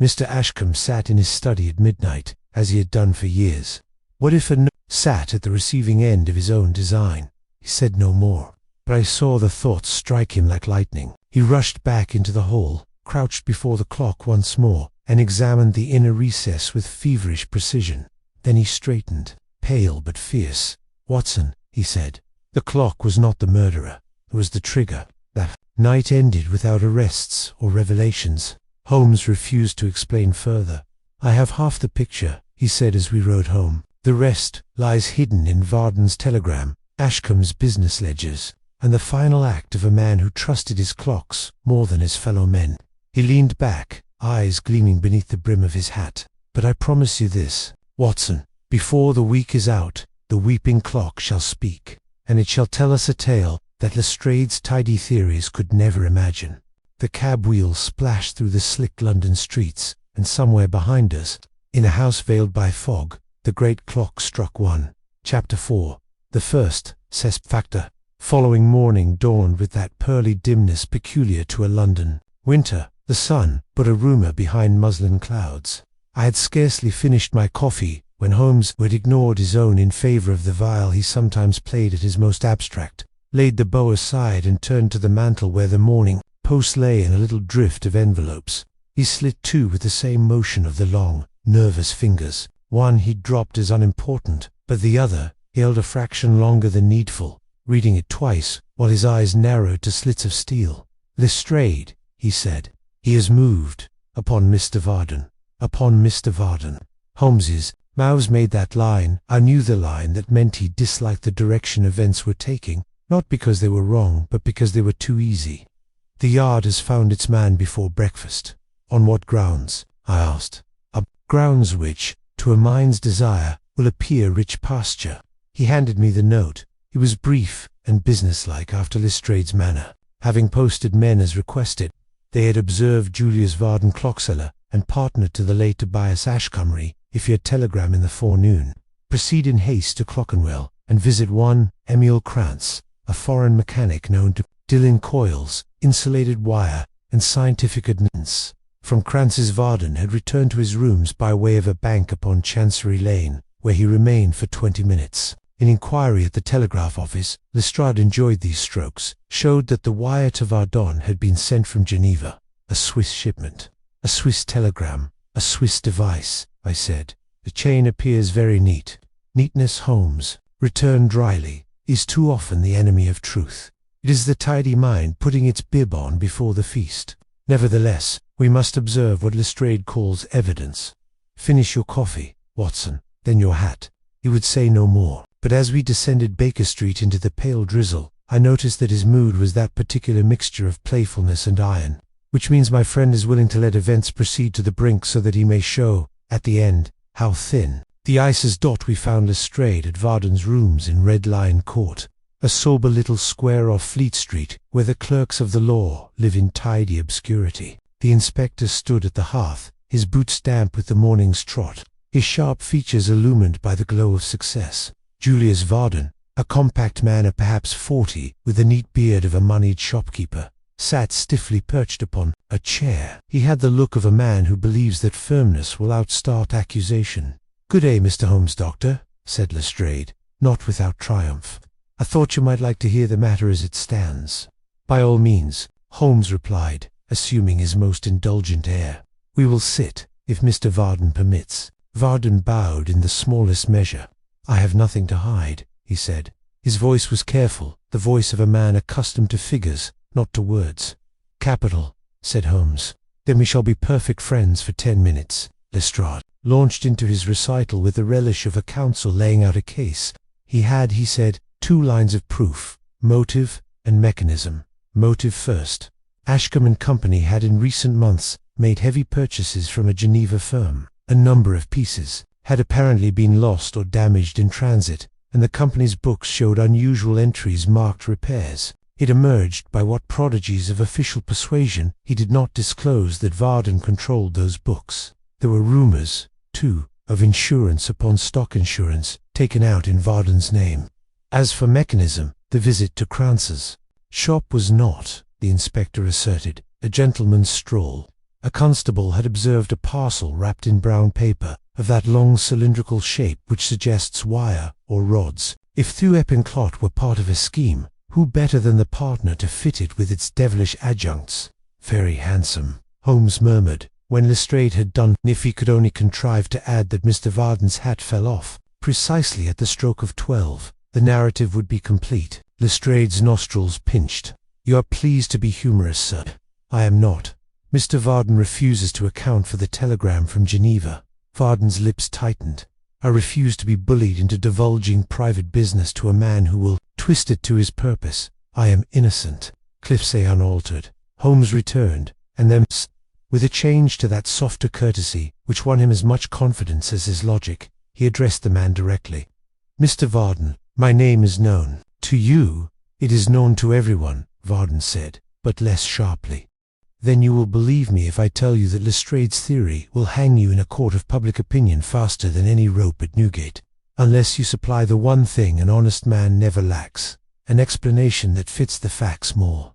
Mr. Ashcombe sat in his study at midnight, as he had done for years. What if a sat at the receiving end of his own design? He said no more, but I saw the thoughts strike him like lightning. He rushed back into the hall, crouched before the clock once more, and examined the inner recess with feverish precision. Then he straightened, pale but fierce. "Watson," he said, "the clock was not the murderer. It was the trigger." That night ended without arrests or revelations. Holmes refused to explain further. "I have half the picture," he said as we rode home. "The rest lies hidden in Varden's telegram, Ashcombe's business ledgers, and the final act of a man who trusted his clocks more than his fellow men." He leaned back, eyes gleaming beneath the brim of his hat. "But I promise you this, Watson, before the week is out, the weeping clock shall speak, and it shall tell us a tale that Lestrade's tidy theories could never imagine." The cab wheels splashed through the slick London streets, and somewhere behind us, in a house veiled by fog, the great clock struck 1. Chapter 4. The first factor. Following morning dawned with that pearly dimness peculiar to a London winter. The sun, but a rumour behind muslin clouds. I had scarcely finished my coffee when Holmes, who had ignored his own in favour of the viol he sometimes played at his most abstract, laid the bow aside and turned to the mantel where the Morning Post lay in a little drift of envelopes. He slit 2 with the same motion of the long, nervous fingers. One he dropped as unimportant, but the other he held a fraction longer than needful, reading it twice while his eyes narrowed to slits of steel. "Lestrade," he said. "He has moved. Upon Mr. Varden. Upon Mr. Varden." Holmes's mouths made that line. I knew the line that meant he disliked the direction events were taking, not because they were wrong, but because they were too easy. "The Yard has found its man before breakfast." "On what grounds?" I asked. "Grounds which, to a mind's desire, will appear rich pasture." He handed me the note. It was brief and businesslike after Lestrade's manner. Having posted men as requested, they had observed Julius Varden, clockseller, and partner to the late Tobias Ashcombe, if he had telegram in the forenoon. "Proceed in haste to Clockenwell, and visit one Emil Krantz, a foreign mechanic known to deal in coils, insulated wire, and scientific admittance." From Krantz's Varden had returned to his rooms by way of a bank upon Chancery Lane, where he remained for 20 minutes. An inquiry at the telegraph office, Lestrade enjoyed these strokes, showed that the wire to Vardon had been sent from Geneva. A Swiss shipment. "A Swiss telegram. A Swiss device," I said. "The chain appears very neat." Neatness, Holmes returned dryly, is too often the enemy of truth. It is the tidy mind putting its bib on before the feast. Nevertheless, we must observe what Lestrade calls evidence. "Finish your coffee, Watson, then your hat." He would say no more, but as we descended Baker Street into the pale drizzle, I noticed that his mood was that particular mixture of playfulness and iron, which means my friend is willing to let events proceed to the brink so that he may show, at the end, how thin the ice is. We found Lestrade at Varden's rooms in Red Lion Court, a sober little square off Fleet Street, where the clerks of the law live in tidy obscurity. The inspector stood at the hearth, his boots damp with the morning's trot, his sharp features illumined by the glow of success. Julius Varden, a compact man of perhaps 40, with the neat beard of a moneyed shopkeeper, sat stiffly perched upon a chair. He had the look of a man who believes that firmness will outstart accusation. "Good day, Mr. Holmes, doctor," said Lestrade, not without triumph. "I thought you might like to hear the matter as it stands." "By all means," Holmes replied, assuming his most indulgent air. "We will sit, if Mr. Varden permits." Varden bowed in the smallest measure. "I have nothing to hide," he said. His voice was careful, the voice of a man accustomed to figures, not to words. "Capital," said Holmes. "Then we shall be perfect friends for 10 minutes." Lestrade launched into his recital with the relish of a counsel laying out a case. He had, he said, 2 lines of proof: motive and mechanism. Motive first. Ashcombe and Company had in recent months made heavy purchases from a Geneva firm. A number of pieces had apparently been lost or damaged in transit, and the company's books showed unusual entries marked repairs. It emerged, by what prodigies of official persuasion he did not disclose, that Varden controlled those books. There were rumours, too, of insurance upon stock insurance taken out in Varden's name. As for mechanism, the visit to Kranz's shop was not, the inspector asserted, a gentleman's stroll. A constable had observed a parcel wrapped in brown paper, of that long cylindrical shape which suggests wire or rods. If Thew Eppinclot were part of a scheme, who better than the partner to fit it with its devilish adjuncts? "Very handsome," Holmes murmured, when Lestrade had done. If he could only contrive to add that Mr. Varden's hat fell off, precisely at the stroke of 12, the narrative would be complete. Lestrade's nostrils pinched. "You are pleased to be humorous, sir." "I am not. Mr. Varden refuses to account for the telegram from Geneva." Varden's lips tightened. "I refuse to be bullied into divulging private business to a man who will twist it to his purpose. I am innocent." "Cliffsay unaltered," Holmes returned, and then, with a change to that softer courtesy which won him as much confidence as his logic, he addressed the man directly. "Mr. Varden, my name is known." "To you? It is known to everyone," Varden said, but less sharply. "Then you will believe me if I tell you that Lestrade's theory will hang you in a court of public opinion faster than any rope at Newgate, unless you supply the one thing an honest man never lacks, an explanation that fits the facts more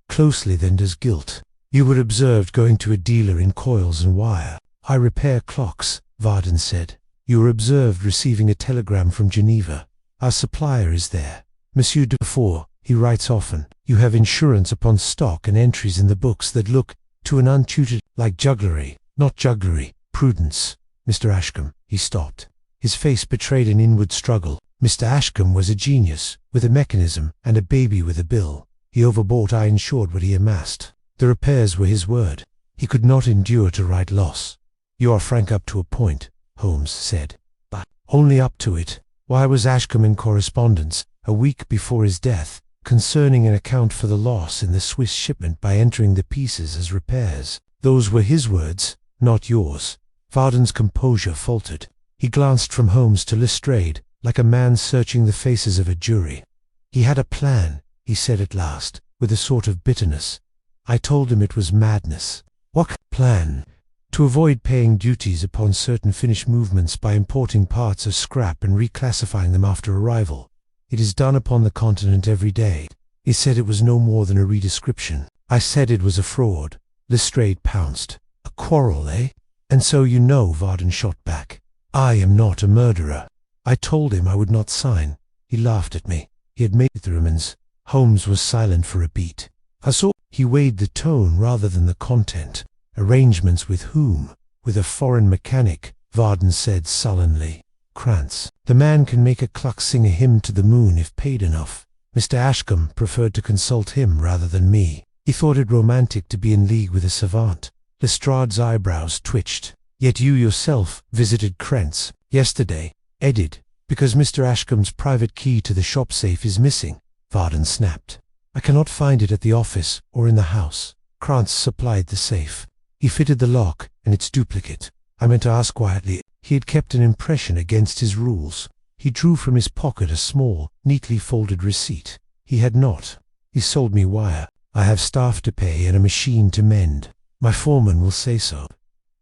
closely than does guilt. You were observed going to a dealer in coils and wire." "I repair clocks," Varden said. "You were observed receiving a telegram from Geneva. Our supplier is there, Monsieur Dufour. He writes often. You have insurance upon stock and entries in the books that look, to an untutored, like jugglery." "Not jugglery, prudence, Mr. Ashcombe." He stopped. His face betrayed an inward struggle. Mr. Ashcombe was a genius, with a mechanism, and a baby with a bill. He overbought. I insured what he amassed. The repairs were his word. He could not endure to write loss. "You are frank up to a point," Holmes said. "But only up to it. Why was Ashcombe in correspondence, a week before his death, concerning an account for the loss in the Swiss shipment by entering the pieces as repairs?" "Those were his words, not yours." Varden's composure faltered. He glanced from Holmes to Lestrade, like a man searching the faces of a jury. "He had a plan," he said at last, with a sort of bitterness. "I told him it was madness." "What plan?" "To avoid paying duties upon certain finished movements by importing parts of scrap and reclassifying them after arrival. It is done upon the continent every day." He said it was no more than a redescription. "I said it was a fraud." Lestrade pounced. "A quarrel, eh? And so you know," Varden shot back. "I am not a murderer." "I told him I would not sign. He laughed at me. He had made the Romans." Holmes was silent for a beat. "I saw." He weighed the tone rather than the content. "Arrangements with whom?" "With a foreign mechanic," Varden said sullenly. "Krantz. The man can make a clock sing a hymn to the moon if paid enough." Mr. Ashcombe preferred to consult him rather than me. He thought it romantic to be in league with a savant. Lestrade's eyebrows twitched. "Yet you yourself visited Krantz yesterday." "Edit, because Mr. Ashcombe's private key to the shop safe is missing," Varden snapped. "I cannot find it at the office or in the house." Krantz supplied the safe. He fitted the lock and its duplicate. I meant to ask quietly. He had kept an impression against his rules. He drew from his pocket a small, neatly folded receipt. He had not. He sold me wire. I have staff to pay and a machine to mend. My foreman will say so.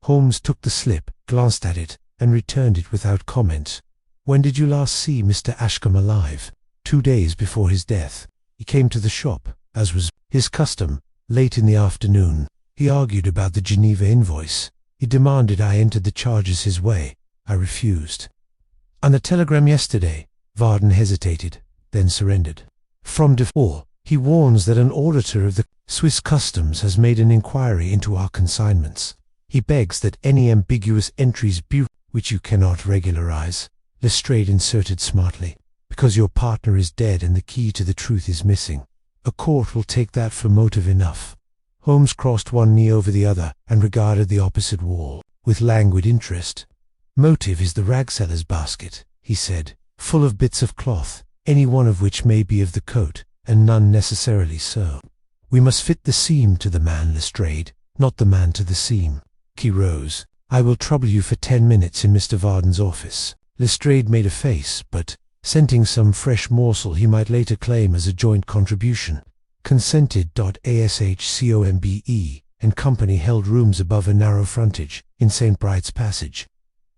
Holmes took the slip, glanced at it, and returned it without comment. When did you last see Mr. Ashcombe alive? 2 days before his death. He came to the shop, as was his custom, late in the afternoon. He argued about the Geneva invoice. He demanded I entered the charges his way. I refused. On the telegram yesterday, Varden hesitated, then surrendered. From Defoe, he warns that an auditor of the Swiss customs has made an inquiry into our consignments. He begs that any ambiguous entries be which you cannot regularize. Lestrade inserted smartly, because your partner is dead and the key to the truth is missing. A court will take that for motive enough. Holmes crossed one knee over the other and regarded the opposite wall, with languid interest. Motive is the ragseller's basket, he said, full of bits of cloth, any one of which may be of the coat, and none necessarily so. We must fit the seam to the man, Lestrade, not the man to the seam. He rose. I will trouble you for 10 minutes in Mr. Varden's office. Lestrade made a face, but, scenting some fresh morsel he might later claim as a joint contribution, consented. Ashcombe and Company held rooms above a narrow frontage, in St. Bright's Passage.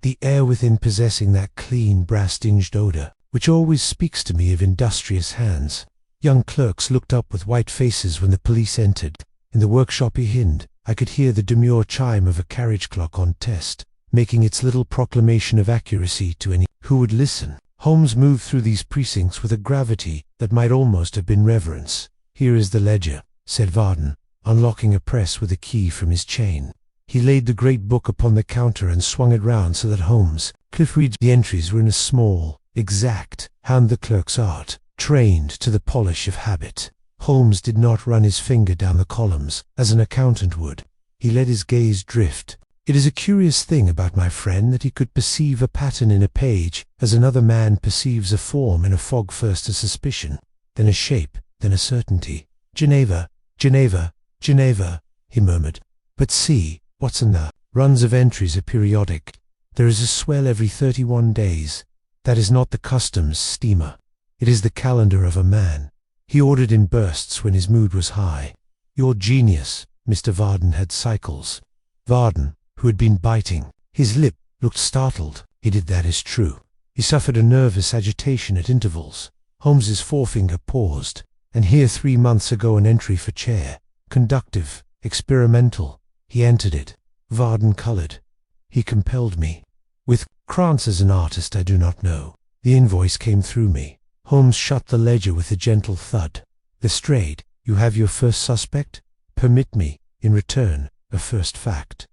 The air within possessing that clean, brass-tinged odour, which always speaks to me of industrious hands. Young clerks looked up with white faces when the police entered. In the workshop behind, I could hear the demure chime of a carriage clock on test, making its little proclamation of accuracy to any who would listen. Holmes moved through these precincts with a gravity that might almost have been reverence. Here is the ledger, said Varden, unlocking a press with a key from his chain. He laid the great book upon the counter and swung it round so that Holmes could read the entries were in a small, exact hand, the clerk's art, trained to the polish of habit. Holmes did not run his finger down the columns, as an accountant would. He let his gaze drift. It is a curious thing about my friend that he could perceive a pattern in a page, as another man perceives a form in a fog, first a suspicion, then a shape, then a certainty. Geneva, Geneva, Geneva, he murmured. But see, Watson, the runs of entries are periodic. There is a swell every 31 days. That is not the customs steamer. It is the calendar of a man. He ordered in bursts when his mood was high. Your genius, Mr. Varden, had cycles. Varden, who had been biting his lip, looked startled. He did, that is true. He suffered a nervous agitation at intervals. Holmes's forefinger paused. And here 3 months ago an entry for chair. Conductive, experimental. He entered it. Varden coloured. He compelled me. With Krantz as an artist I do not know. The invoice came through me. Holmes shut the ledger with a gentle thud. Lestrade, you have your first suspect? Permit me, in return, a first fact.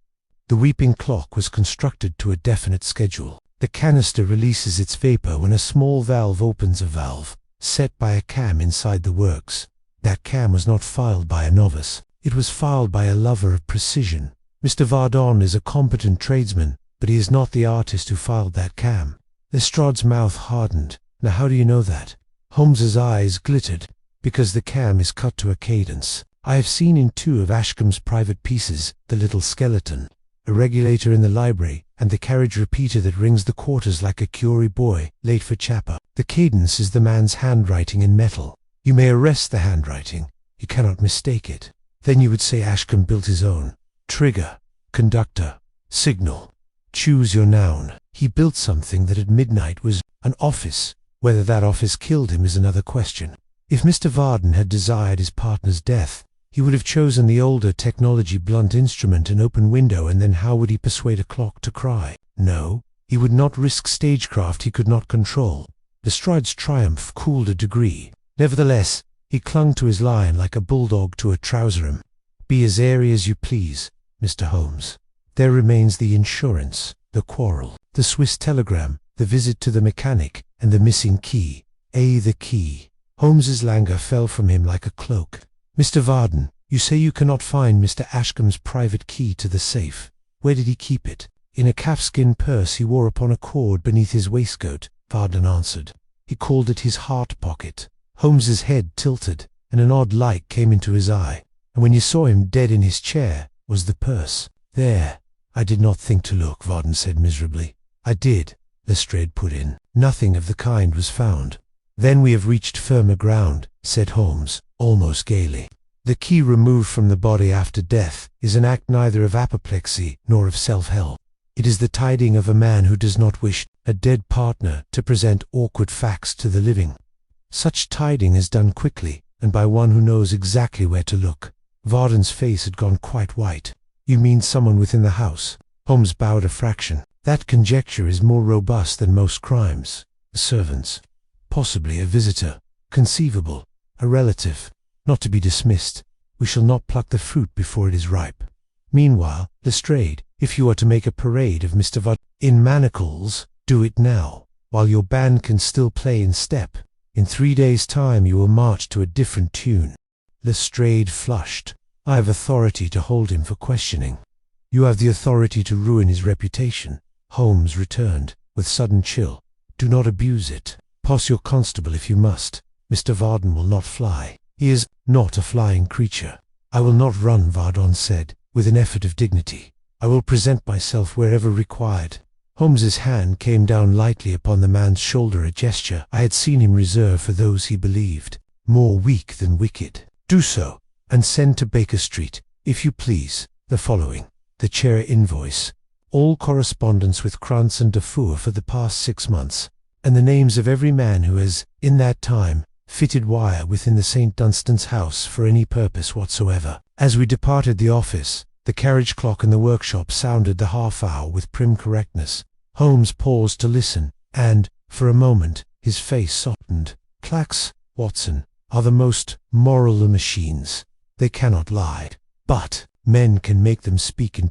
The weeping clock was constructed to a definite schedule. The canister releases its vapour when a small valve opens, a valve set by a cam inside the works. That cam was not filed by a novice. It was filed by a lover of precision. Mr. Varden is a competent tradesman, but he is not the artist who filed that cam. Lestrade's mouth hardened. Now how do you know that? Holmes's eyes glittered. Because the cam is cut to a cadence. I have seen in 2 of Ashcombe's private pieces, the little skeleton, a regulator in the library, and the carriage repeater that rings the quarters like a Curie boy, late for chapel. The cadence is the man's handwriting in metal. You may arrest the handwriting. You cannot mistake it. Then you would say Ashcombe built his own. Trigger, conductor, signal. Choose your noun. He built something that at midnight was an office. Whether that office killed him is another question. If Mr. Varden had desired his partner's death, he would have chosen the older technology blunt instrument, an open window, and then how would he persuade a clock to cry? No, he would not risk stagecraft he could not control. Lestrade's triumph cooled a degree. Nevertheless, he clung to his line like a bulldog to a trouser-hem. Be as airy as you please, Mr. Holmes. There remains the insurance, the quarrel, the Swiss telegram, the visit to the mechanic, and the missing key. The key. Holmes's languor fell from him like a cloak. Mr. Varden, you say you cannot find Mr. Ashcombe's private key to the safe. Where did he keep it? In a calfskin purse he wore upon a cord beneath his waistcoat, Varden answered. He called it his heart pocket. Holmes's head tilted, and an odd light came into his eye. and when you saw him dead in his chair, was the purse. There. I did not think to look, Varden said miserably. I did, Lestrade put in. Nothing of the kind was found. Then we have reached firmer ground, said Holmes, almost gaily. The key removed from the body after death is an act neither of apoplexy nor of self-help. It is the tiding of a man who does not wish a dead partner to present awkward facts to the living. Such tiding is done quickly, and by one who knows exactly where to look. Varden's face had gone quite white. You mean someone within the house? Holmes bowed a fraction. That conjecture is more robust than most crimes. Servants. Possibly a visitor. Conceivable. A relative. Not to be dismissed. We shall not pluck the fruit before it is ripe. Meanwhile, Lestrade, if you are to make a parade of Mr. Vod in manacles, do it now, while your band can still play in step. In 3 days' time you will march to a different tune. Lestrade flushed. I have authority to hold him for questioning. You have the authority to ruin his reputation. Holmes returned, with sudden chill. Do not abuse it. Pass your constable if you must. Mr. Varden will not fly. He is not a flying creature. I will not run, Varden said, with an effort of dignity. I will present myself wherever required. Holmes's hand came down lightly upon the man's shoulder, a gesture I had seen him reserve for those he believed more weak than wicked. Do so, and send to Baker Street, if you please, the following. The chair invoice. All correspondence with Krantz and Dufour for the past 6 months, and the names of every man who has, in that time, fitted wire within the St. Dunstan's house for any purpose whatsoever. As we departed the office, the carriage clock in the workshop sounded the half-hour with prim correctness. Holmes paused to listen, and, for a moment, his face softened. Clacks, Watson, are the most moral of machines. They cannot lie. But men can make them speak in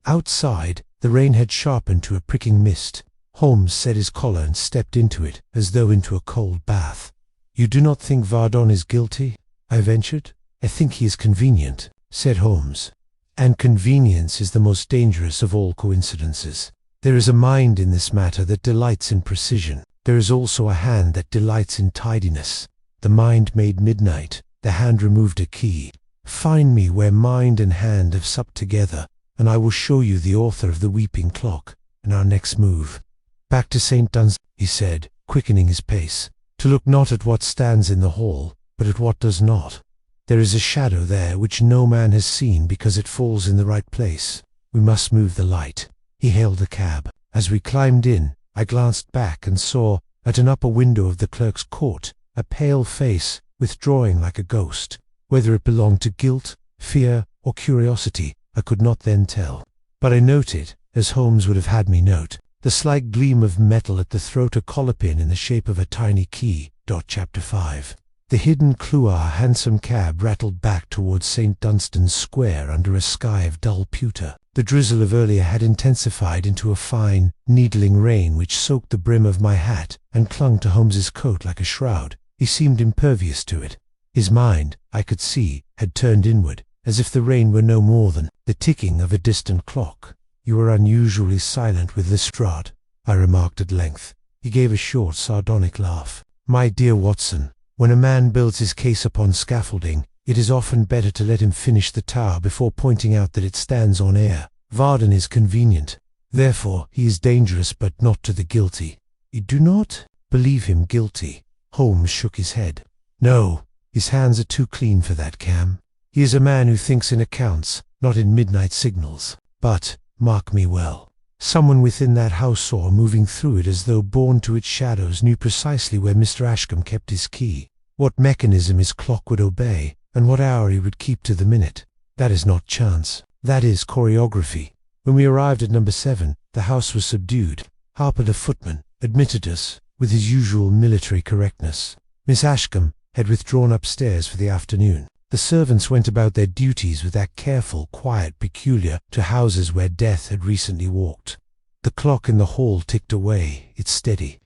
Outside, the rain had sharpened to a pricking mist. Holmes set his collar and stepped into it, as though into a cold bath. You do not think Varden is guilty? I ventured. I think he is convenient, said Holmes. And convenience is the most dangerous of all coincidences. There is a mind in this matter that delights in precision. There is also a hand that delights in tidiness. The mind made midnight. The hand removed a key. Find me where mind and hand have supped together, and I will show you the author of the weeping clock, and our next move. Back to St. Dunstan, he said, quickening his pace, to look not at what stands in the hall, but at what does not. There is a shadow there which no man has seen because it falls in the right place. We must move the light. He hailed a cab. As we climbed in, I glanced back and saw, at an upper window of the clerk's court, a pale face, withdrawing like a ghost. Whether it belonged to guilt, fear, or curiosity, I could not then tell. But I noted, as Holmes would have had me note, the slight gleam of metal at the throat, a collar pin in the shape of a tiny key. Chapter 5. The hidden clue. Our hansom cab rattled back towards St. Dunstan's Square under a sky of dull pewter. The drizzle of earlier had intensified into a fine, needling rain which soaked the brim of my hat and clung to Holmes's coat like a shroud. He seemed impervious to it. His mind, I could see, had turned inward, as if the rain were no more than the ticking of a distant clock. You are unusually silent with Lestrade, I remarked at length. He gave a short, sardonic laugh. My dear Watson, when a man builds his case upon scaffolding, it is often better to let him finish the tower before pointing out that it stands on air. Varden is convenient. Therefore, he is dangerous, but not to the guilty. You do not believe him guilty? Holmes shook his head. No, his hands are too clean for that, Cam. He is a man who thinks in accounts, not in midnight signals. But, mark me well, someone within that house or moving through it as though born to its shadows knew precisely where Mr. Ashcombe kept his key, what mechanism his clock would obey, and what hour he would keep to the minute. That is not chance. That is choreography. When we arrived at number 7, the house was subdued. Harper, the footman, admitted us, with his usual military correctness. Miss Ashcombe had withdrawn upstairs for the afternoon. The servants went about their duties with that careful quiet peculiar to houses where death had recently walked. The clock in the hall ticked away, its steady,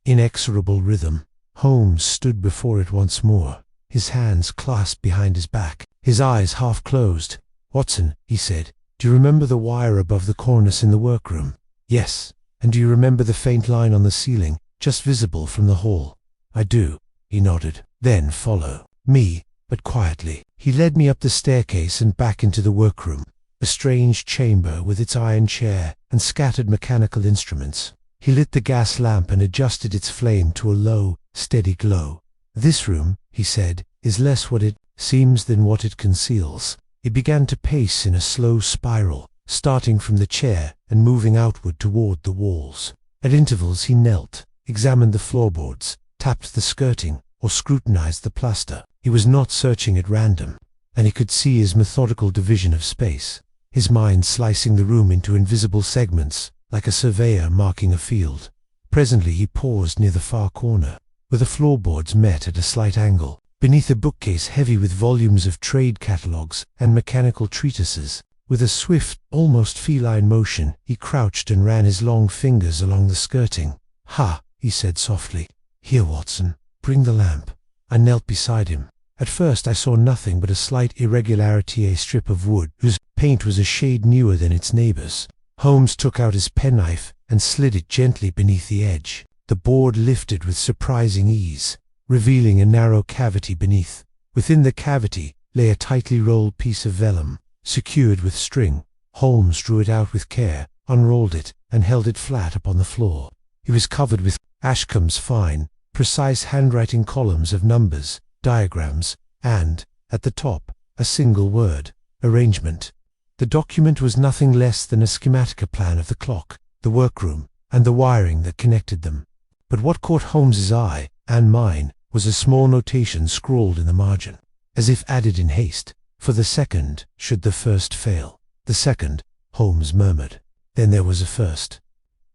inexorable rhythm. Holmes stood before it once more, his hands clasped behind his back, his eyes half closed. Watson, he said, do you remember the wire above the cornice in the workroom? Yes. And do you remember the faint line on the ceiling, just visible from the hall? I do. He nodded. Then follow me. but quietly. He led me up the staircase and back into the workroom, a strange chamber with its iron chair and scattered mechanical instruments. He lit the gas lamp and adjusted its flame to a low, steady glow. "This room," he said, "is less what it seems than what it conceals." He began to pace in a slow spiral, starting from the chair and moving outward toward the walls. At intervals he knelt, examined the floorboards, tapped the skirting, or scrutinized the plaster. He was not searching at random, and he could see his methodical division of space, his mind slicing the room into invisible segments, like a surveyor marking a field. Presently he paused near the far corner, where the floorboards met at a slight angle, beneath a bookcase heavy with volumes of trade catalogues and mechanical treatises. With a swift, almost feline motion, he crouched and ran his long fingers along the skirting. "Ha," he said softly. "Here, Watson, bring the lamp." I knelt beside him. At first I saw nothing but a slight irregularity, a strip of wood whose paint was a shade newer than its neighbors. Holmes took out his penknife and slid it gently beneath the edge. The board lifted with surprising ease, revealing a narrow cavity beneath. Within the cavity lay a tightly rolled piece of vellum, secured with string. Holmes drew it out with care, unrolled it, and held it flat upon the floor. It was covered with Ashcombe's fine, precise handwriting columns of numbers, diagrams, and, at the top, a single word: arrangement. The document was nothing less than a schematica plan of the clock, the workroom, and the wiring that connected them. But what caught Holmes's eye, and mine, was a small notation scrawled in the margin, as if added in haste: "For the second, should the first fail." "The second," Holmes murmured. "Then there was a first."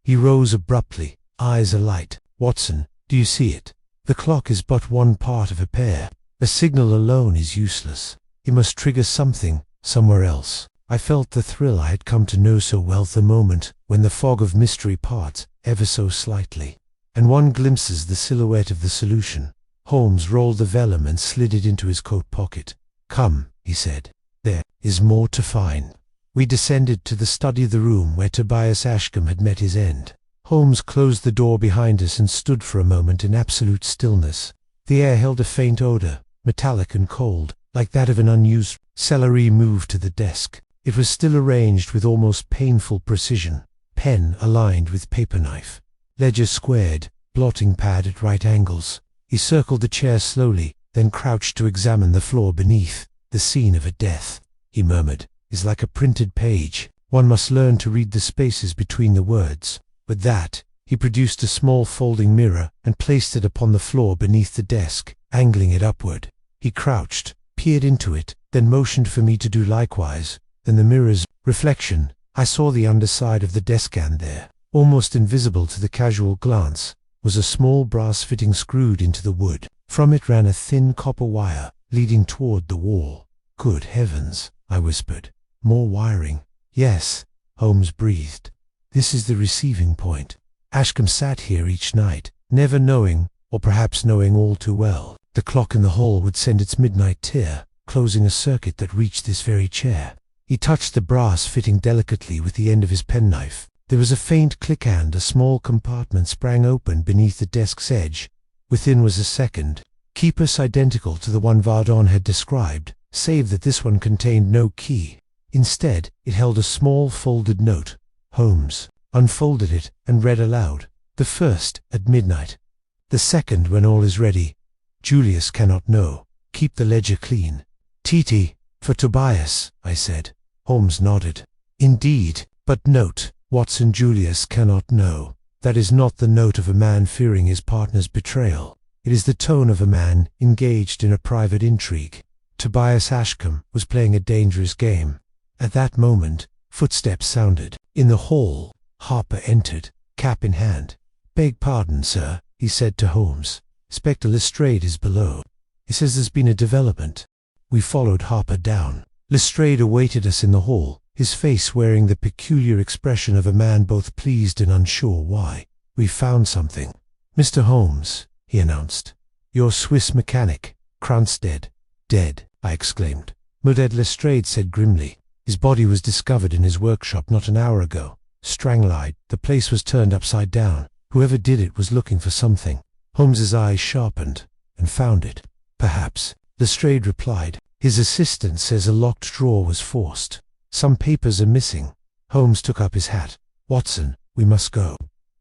He rose abruptly, eyes alight. "Watson, do you see it? The clock is but one part of a pair. A signal alone is useless. It must trigger something, somewhere else." I felt the thrill I had come to know so well, the moment when the fog of mystery parts ever so slightly, and one glimpses the silhouette of the solution. Holmes rolled the vellum and slid it into his coat pocket. "Come," he said. "There is more to find." We descended to the study of the room where Tobias Ashcombe had met his end. Holmes closed the door behind us and stood for a moment in absolute stillness. The air held a faint odor, metallic and cold, like that of an unused celery moved to the desk. It was still arranged with almost painful precision, pen aligned with paper knife, ledger squared, blotting pad at right angles. He circled the chair slowly, then crouched to examine the floor beneath. "The scene of a death," he murmured, "is like a printed page. One must learn to read the spaces between the words." With that, he produced a small folding mirror and placed it upon the floor beneath the desk, angling it upward. He crouched, peered into it, then motioned for me to do likewise. In the mirror's reflection, I saw the underside of the desk, and there, almost invisible to the casual glance, was a small brass fitting screwed into the wood. From it ran a thin copper wire, leading toward the wall. "Good heavens," I whispered. "More wiring." "Yes," Holmes breathed. "This is the receiving point. Ashcombe sat here each night, never knowing, or perhaps knowing all too well, the clock in the hall would send its midnight tier, closing a circuit that reached this very chair." He touched the brass fitting delicately with the end of his penknife. There was a faint click and a small compartment sprang open beneath the desk's edge. Within was a second, keepus identical to the one Vardon had described, save that this one contained no key. Instead, it held a small folded note. Holmes unfolded it and read aloud. "The first, at midnight. The second, when all is ready. Julius cannot know. Keep the ledger clean. T.T. for Tobias," I said. Holmes nodded. "Indeed, but note, Watson, Julius cannot know. That is not the note of a man fearing his partner's betrayal. It is the tone of a man engaged in a private intrigue. Tobias Ashcombe was playing a dangerous game." At that moment, footsteps sounded. In the hall, Harper entered, cap in hand. "Beg pardon, sir," he said to Holmes. "Inspector Lestrade is below. He says there's been a development." We followed Harper down. Lestrade awaited us in the hall, his face wearing the peculiar expression of a man both pleased and unsure why. "We found something, Mr. Holmes," he announced. "Your Swiss mechanic, Cransted." "Dead," I exclaimed. Muded Lestrade said grimly. "His body was discovered in his workshop not an hour ago. Strangled. The place was turned upside down. Whoever did it was looking for something." Holmes's eyes sharpened, and found it. "Perhaps," Lestrade replied. His assistant says a locked drawer was forced. Some papers are missing. Holmes took up his hat. Watson, we must go.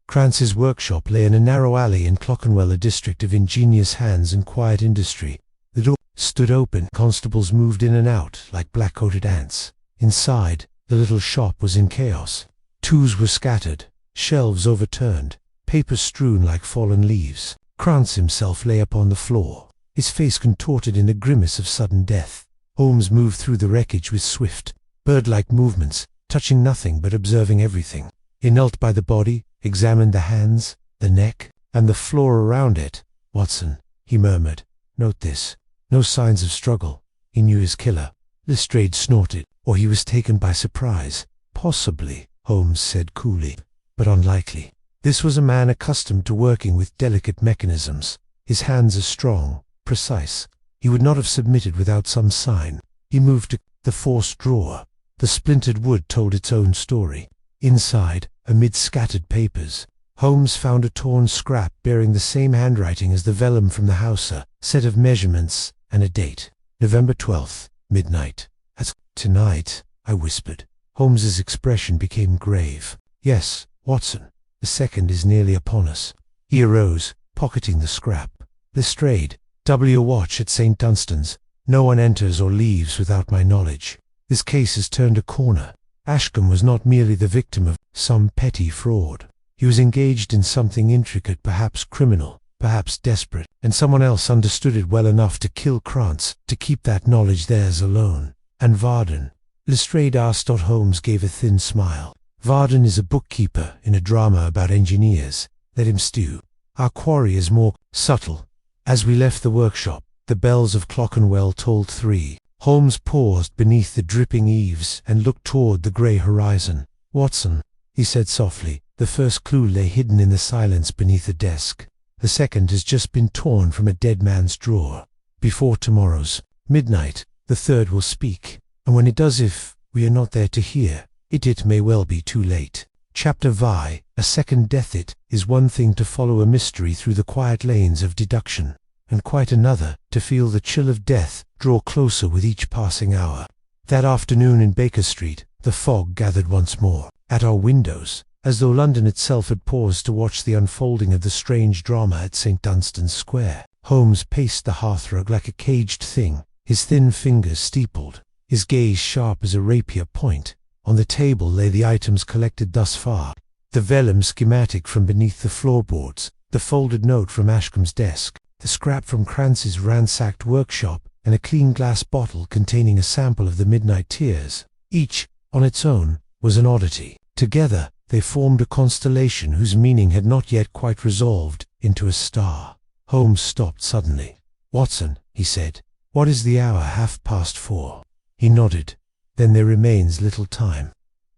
Crance's workshop lay in a narrow alley in Clockenwell, a district of ingenious hands and quiet industry. The door stood open. Constables moved in and out like black-coated ants. Inside, the little shop was in chaos. Tools were scattered, shelves overturned, papers strewn like fallen leaves. Crance himself lay upon the floor, his face contorted in a grimace of sudden death. Holmes moved through the wreckage with swift, bird-like movements, touching nothing but observing everything. He knelt by the body, examined the hands, the neck, and the floor around it. Watson, he murmured, note this. No signs of struggle. He knew his killer. Lestrade snorted. Or he was taken by surprise. Possibly, Holmes said coolly, but unlikely. This was a man accustomed to working with delicate mechanisms. His hands are strong, precise. He would not have submitted without some sign. He moved to the forced drawer. The splintered wood told its own story. Inside, amid scattered papers, Holmes found a torn scrap bearing the same handwriting as the vellum from the house, a set of measurements, and a date. November 12th, midnight. That's tonight, I whispered. Holmes's expression became grave. Yes, Watson, the second is nearly upon us. He arose, pocketing the scrap. Lestrade, double your watch at St. Dunstan's. No one enters or leaves without my knowledge. This case has turned a corner. Ashcombe was not merely the victim of some petty fraud. He was engaged in something intricate, perhaps criminal, perhaps desperate, and someone else understood it well enough to kill Crance, to keep that knowledge theirs alone. And Varden? Lestrade asked. Holmes gave a thin smile. Varden is a bookkeeper in a drama about engineers. Let him stew. Our quarry is more subtle. As we left the workshop, the bells of Clockenwell tolled 3. Holmes paused beneath the dripping eaves and looked toward the grey horizon. Watson, he said softly, the first clue lay hidden in the silence beneath the desk. The second has just been torn from a dead man's drawer. Before tomorrow's midnight, the third will speak, and when it does, if we are not there to hear, it may well be too late. Chapter Vi, a second death. It is one thing to follow a mystery through the quiet lanes of deduction, and quite another to feel the chill of death draw closer with each passing hour. That afternoon in Baker Street, the fog gathered once more at our windows, as though London itself had paused to watch the unfolding of the strange drama at St. Dunstan's Square. Holmes paced the hearthrug like a caged thing, his thin fingers steepled, his gaze sharp as a rapier point. On the table lay the items collected thus far: the vellum schematic from beneath the floorboards, the folded note from Ashcombe's desk, the scrap from Crance's ransacked workshop, and a clean glass bottle containing a sample of the midnight tears. Each, on its own, was an oddity. Together, they formed a constellation whose meaning had not yet quite resolved into a star. Holmes stopped suddenly. Watson, he said, what is the hour? 4:30. He nodded. Then there remains little time.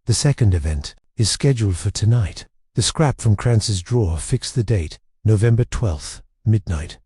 The second event is scheduled for tonight. The scrap from Crance's drawer fixed the date, November 12th, midnight.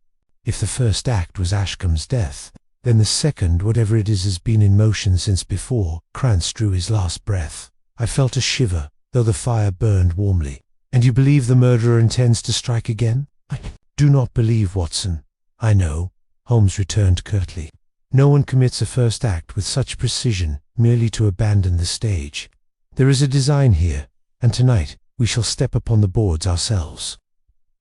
If the first act was Ashcombe's death, then the second, whatever it is, has been in motion since before Crance drew his last breath. I felt a shiver, though the fire burned warmly. And you believe the murderer intends to strike again? I do not believe, Watson. I know, Holmes returned curtly. No one commits a first act with such precision merely to abandon the stage. There is a design here, and tonight we shall step upon the boards ourselves.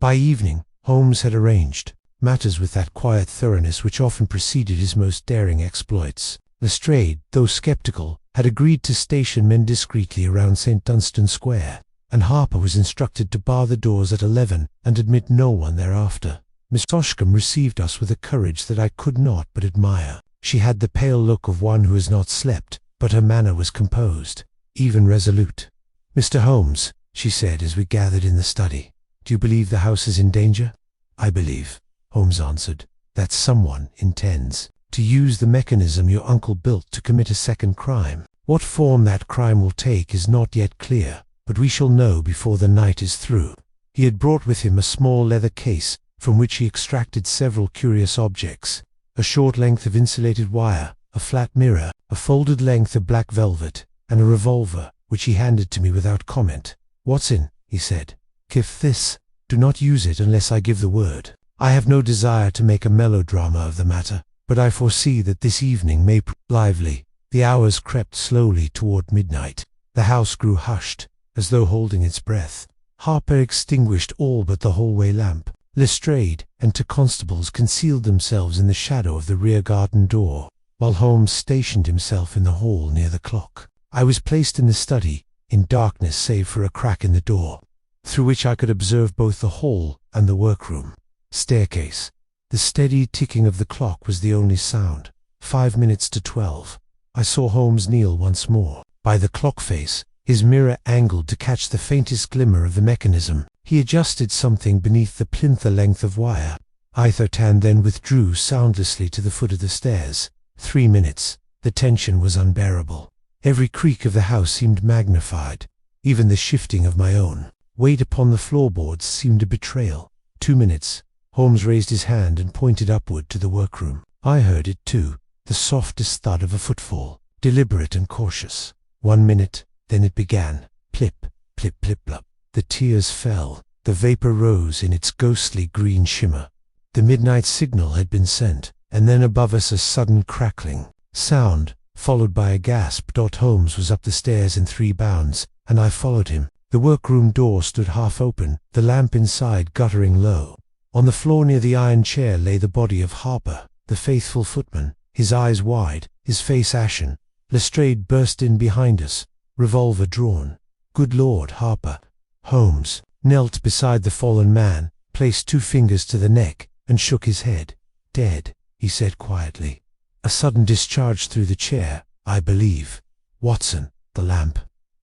By evening, Holmes had arranged matters with that quiet thoroughness which often preceded his most daring exploits. Lestrade, though sceptical, had agreed to station men discreetly around St. Dunstan's Square, and Harper was instructed to bar the doors at 11 and admit no one thereafter. Miss Ashcombe received us with a courage that I could not but admire. She had the pale look of one who has not slept, but her manner was composed, even resolute. Mr. Holmes, she said as we gathered in the study, do you believe the house is in danger? I believe, Holmes answered, that someone intends to use the mechanism your uncle built to commit a second crime. What form that crime will take is not yet clear, but we shall know before the night is through. He had brought with him a small leather case from which he extracted several curious objects: a short length of insulated wire, a flat mirror, a folded length of black velvet, and a revolver, which he handed to me without comment. Watson, he said, "Keep this. Do not use it unless I give the word. I have no desire to make a melodrama of the matter. but I foresee that this evening may prove lively. The hours crept slowly toward midnight. The house grew hushed, as though holding its breath. Harper extinguished all but the hallway lamp. Lestrade and two constables concealed themselves in the shadow of the rear garden door, while Holmes stationed himself in the hall near the clock. I was placed in the study, in darkness save for a crack in the door, through which I could observe both the hall and the workroom. Staircase. The steady ticking of the clock was the only sound. 5 minutes to 12. I saw Holmes kneel once more by the clock face, his mirror angled to catch the faintest glimmer of the mechanism. He adjusted something beneath the plinth length of wire. Ithertan then withdrew soundlessly to the foot of the stairs. 3 minutes. The tension was unbearable. Every creak of the house seemed magnified. Even the shifting of my own weight upon the floorboards seemed a betrayal. 2 minutes. Holmes raised his hand and pointed upward to the workroom. I heard it too, the softest thud of a footfall, deliberate and cautious. 1 minute, then it began. Plip, plip, plip, plop. The tears fell. The vapor rose in its ghostly green shimmer. The midnight signal had been sent, and then above us a sudden crackling sound, followed by a gasp. Holmes was up the stairs in 3 bounds, and I followed him. The workroom door stood half open, the lamp inside guttering low. On the floor near the iron chair lay the body of Harper, the faithful footman, his eyes wide, his face ashen. Lestrade burst in behind us, revolver drawn. "Good Lord, Harper!" Holmes knelt beside the fallen man, placed 2 fingers to the neck, and shook his head. "Dead," he said quietly. "A sudden discharge through the chair, I believe. Watson, the lamp."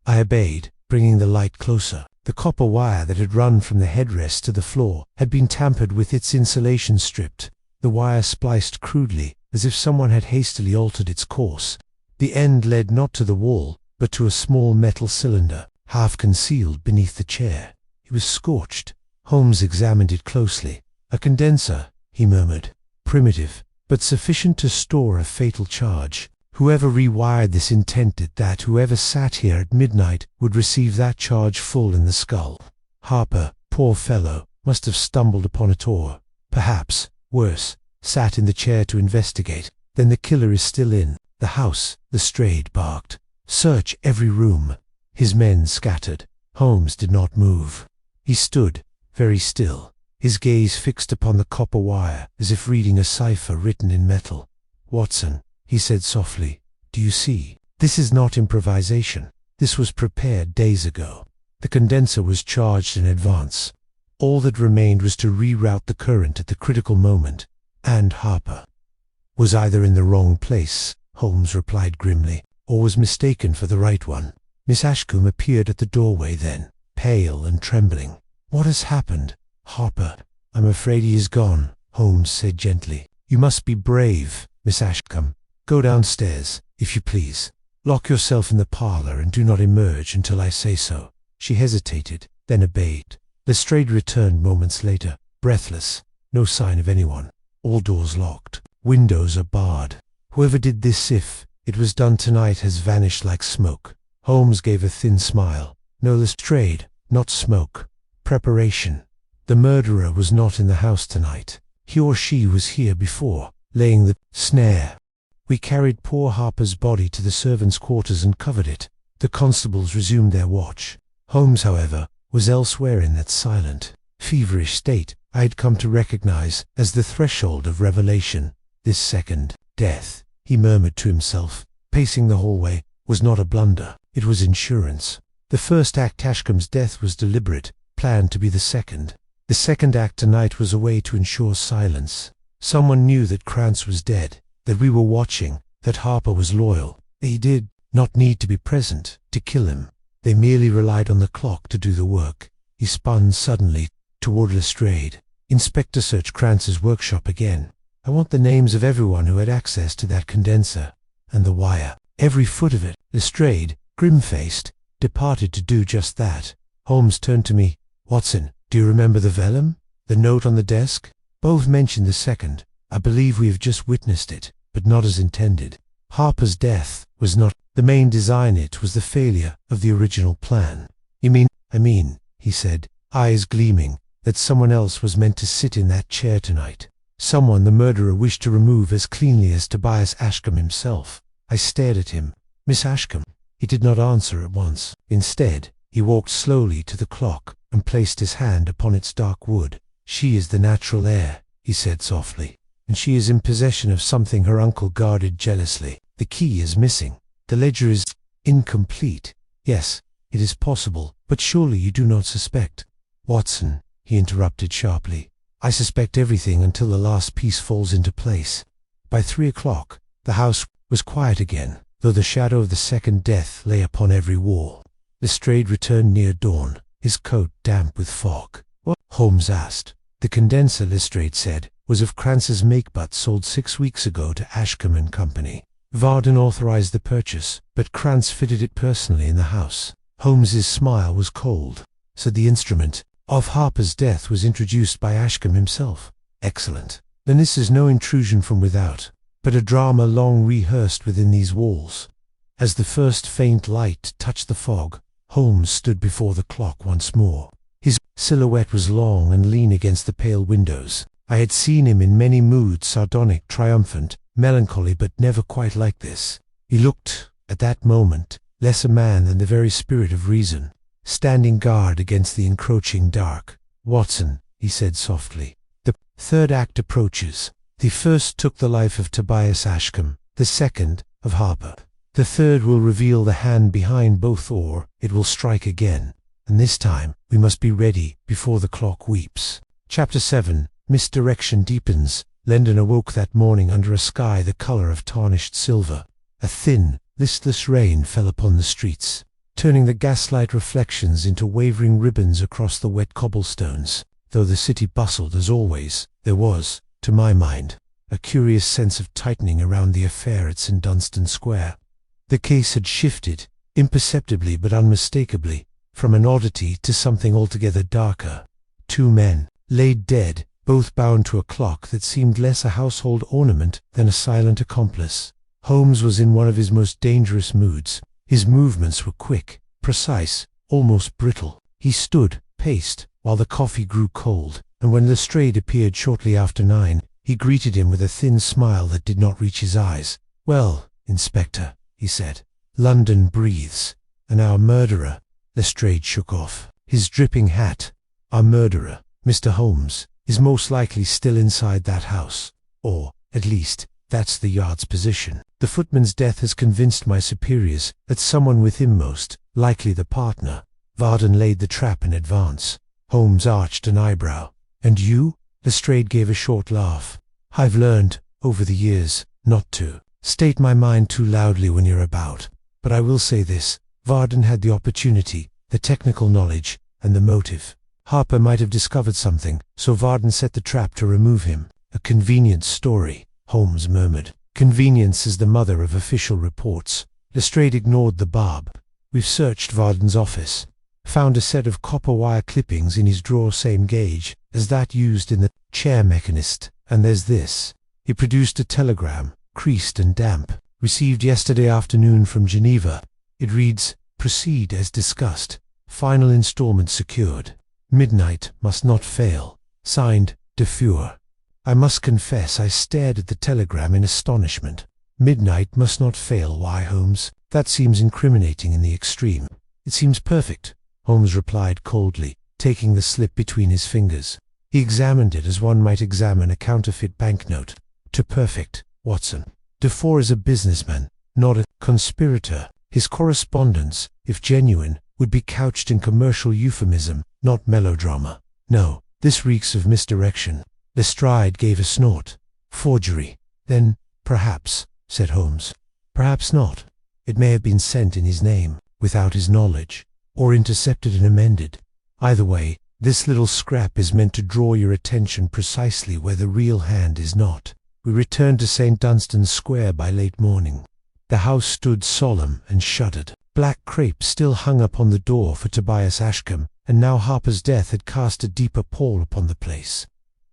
I obeyed, bringing the light closer. The copper wire that had run from the headrest to the floor had been tampered with, its insulation stripped. The wire spliced crudely, as if someone had hastily altered its course. The end led not to the wall, but to a small metal cylinder, half concealed beneath the chair. It was scorched. Holmes examined it closely. "A condenser," he murmured. "Primitive, but sufficient to store a fatal charge. Whoever rewired this intended that whoever sat here at midnight would receive that charge full in the skull. Harper, poor fellow, must have stumbled upon it, or, perhaps, worse, sat in the chair to investigate. Then the killer is still in the house," Lestrade barked. "Search every room." His men scattered. Holmes did not move. He stood, very still, his gaze fixed upon the copper wire, as if reading a cipher written in metal. "Watson," he said softly, "do you see? This is not improvisation. This was prepared days ago. The condenser was charged in advance. All that remained was to reroute the current at the critical moment, and Harper was either in the wrong place," Holmes replied grimly, "or was mistaken for the right one." Miss Ashcombe appeared at the doorway then, pale and trembling. "What has happened, Harper?" "I'm afraid he is gone," Holmes said gently. "You must be brave, Miss Ashcombe. Go downstairs, if you please. Lock yourself in the parlor and do not emerge until I say so." She hesitated, then obeyed. Lestrade returned moments later, breathless. "No sign of anyone. All doors locked. Windows are barred. Whoever did this, if it was done tonight, has vanished like smoke." Holmes gave a thin smile. "No, Lestrade, not smoke. Preparation. The murderer was not in the house tonight. He or she was here before, laying the snare. We carried poor Harper's body to the servants' quarters and covered it." The constables resumed their watch. Holmes, however, was elsewhere in that silent, feverish state I had come to recognize as the threshold of revelation. "This second death," he murmured to himself, pacing the hallway, "was not a blunder. It was insurance. The first act, Ashcombe's death, was deliberate, planned to be the second. The second act tonight was a way to ensure silence. Someone knew that Krantz was dead, that we were watching, that Harper was loyal. They did not need to be present to kill him. They merely relied on the clock to do the work." He spun suddenly toward Lestrade. "Inspector, search Krantz's workshop again. I want the names of everyone who had access to that condenser, and the wire. Every foot of it." Lestrade, grim-faced, departed to do just that. Holmes turned to me. "Watson, do you remember the vellum? The note on the desk? Both mentioned the second. I believe we have just witnessed it, but not as intended. Harper's death was not the main design. It was the failure of the original plan." "You mean?" "I mean," he said, eyes gleaming, "that someone else was meant to sit in that chair tonight. Someone the murderer wished to remove as cleanly as Tobias Ashcombe himself. I stared at him. Miss Ashcombe? He did not answer at once. Instead, he walked slowly to the clock and placed his hand upon its dark wood. She is the natural heir, he said softly, and she is in possession of something her uncle guarded jealously. The key is missing. The ledger is incomplete. Yes, it is possible, but surely you do not suspect. Watson, he interrupted sharply, I suspect everything until the last piece falls into place. By 3 o'clock, the house was quiet again, though the shadow of the second death lay upon every wall. Lestrade returned near dawn, his coat damp with fog. What? Holmes asked. The condenser, Lestrade said, was of Kranz's make but sold 6 weeks ago to Ashcombe and Company. Varden authorized the purchase, but Kranz fitted it personally in the house. Holmes's smile was cold. So the instrument of Harper's death was introduced by Ashcombe himself. Excellent. Then this is no intrusion from without, but a drama long rehearsed within these walls. As the first faint light touched the fog, Holmes stood before the clock once more. His silhouette was long and lean against the pale windows. I had seen him in many moods, sardonic, triumphant, melancholy, but never quite like this. He looked, at that moment, less a man than the very spirit of reason, standing guard against the encroaching dark. Watson, he said softly, the third act approaches. The first took the life of Tobias Ashcombe, the second, of Harper. The third will reveal the hand behind both, or it will strike again, and this time we must be ready before the clock weeps. Chapter 7. Misdirection deepens. London awoke that morning under a sky the color of tarnished silver. A thin, listless rain fell upon the streets, turning the gaslight reflections into wavering ribbons across the wet cobblestones. Though the city bustled as always, there was, to my mind, a curious sense of tightening around the affair at St. Dunstan Square. The case had shifted, imperceptibly but unmistakably, from an oddity to something altogether darker. 2 men, laid dead, both bound to a clock that seemed less a household ornament than a silent accomplice. Holmes was in one of his most dangerous moods. His movements were quick, precise, almost brittle. He stood, paced, while the coffee grew cold, and when Lestrade appeared shortly after 9, he greeted him with a thin smile that did not reach his eyes. "Well, Inspector," he said, "London breathes, and our murderer—" Lestrade shook off his dripping hat. "Our murderer, Mr. Holmes, is most likely still inside that house, or, at least, that's the Yard's position. The footman's death has convinced my superiors that someone with him, most likely the partner, Varden, laid the trap in advance." Holmes arched an eyebrow. "And you?" Lestrade gave a short laugh. "I've learned, over the years, not to state my mind too loudly when you're about. But I will say this, Varden had the opportunity, the technical knowledge, and the motive. Harper might have discovered something, so Varden set the trap to remove him." "A convenient story," Holmes murmured. "Convenience is the mother of official reports." Lestrade ignored the barb. "We've searched Varden's office. Found a set of copper wire clippings in his drawer, same gauge as that used in the chair mechanist. And there's this." He produced a telegram, creased and damp, "received yesterday afternoon from Geneva. It reads, 'Proceed as discussed. Final installment secured. Midnight must not fail. Signed, Dufour.'" I must confess I stared at the telegram in astonishment. "Midnight must not fail. Why, Holmes? That seems incriminating in the extreme." "It seems perfect," Holmes replied coldly, taking the slip between his fingers. He examined it as one might examine a counterfeit banknote. "To perfect, Watson. Dufour is a businessman, not a conspirator. His correspondence, if genuine, would be couched in commercial euphemism, not melodrama. No, this reeks of misdirection." Lestrade gave a snort. "Forgery. Then, perhaps," said Holmes. "Perhaps not. It may have been sent in his name, without his knowledge, or intercepted and amended. Either way, this little scrap is meant to draw your attention precisely where the real hand is not." We returned to St. Dunstan's Square by late morning. The house stood solemn and shuttered. Black crape still hung upon the door for Tobias Ashcombe, and now Harper's death had cast a deeper pall upon the place.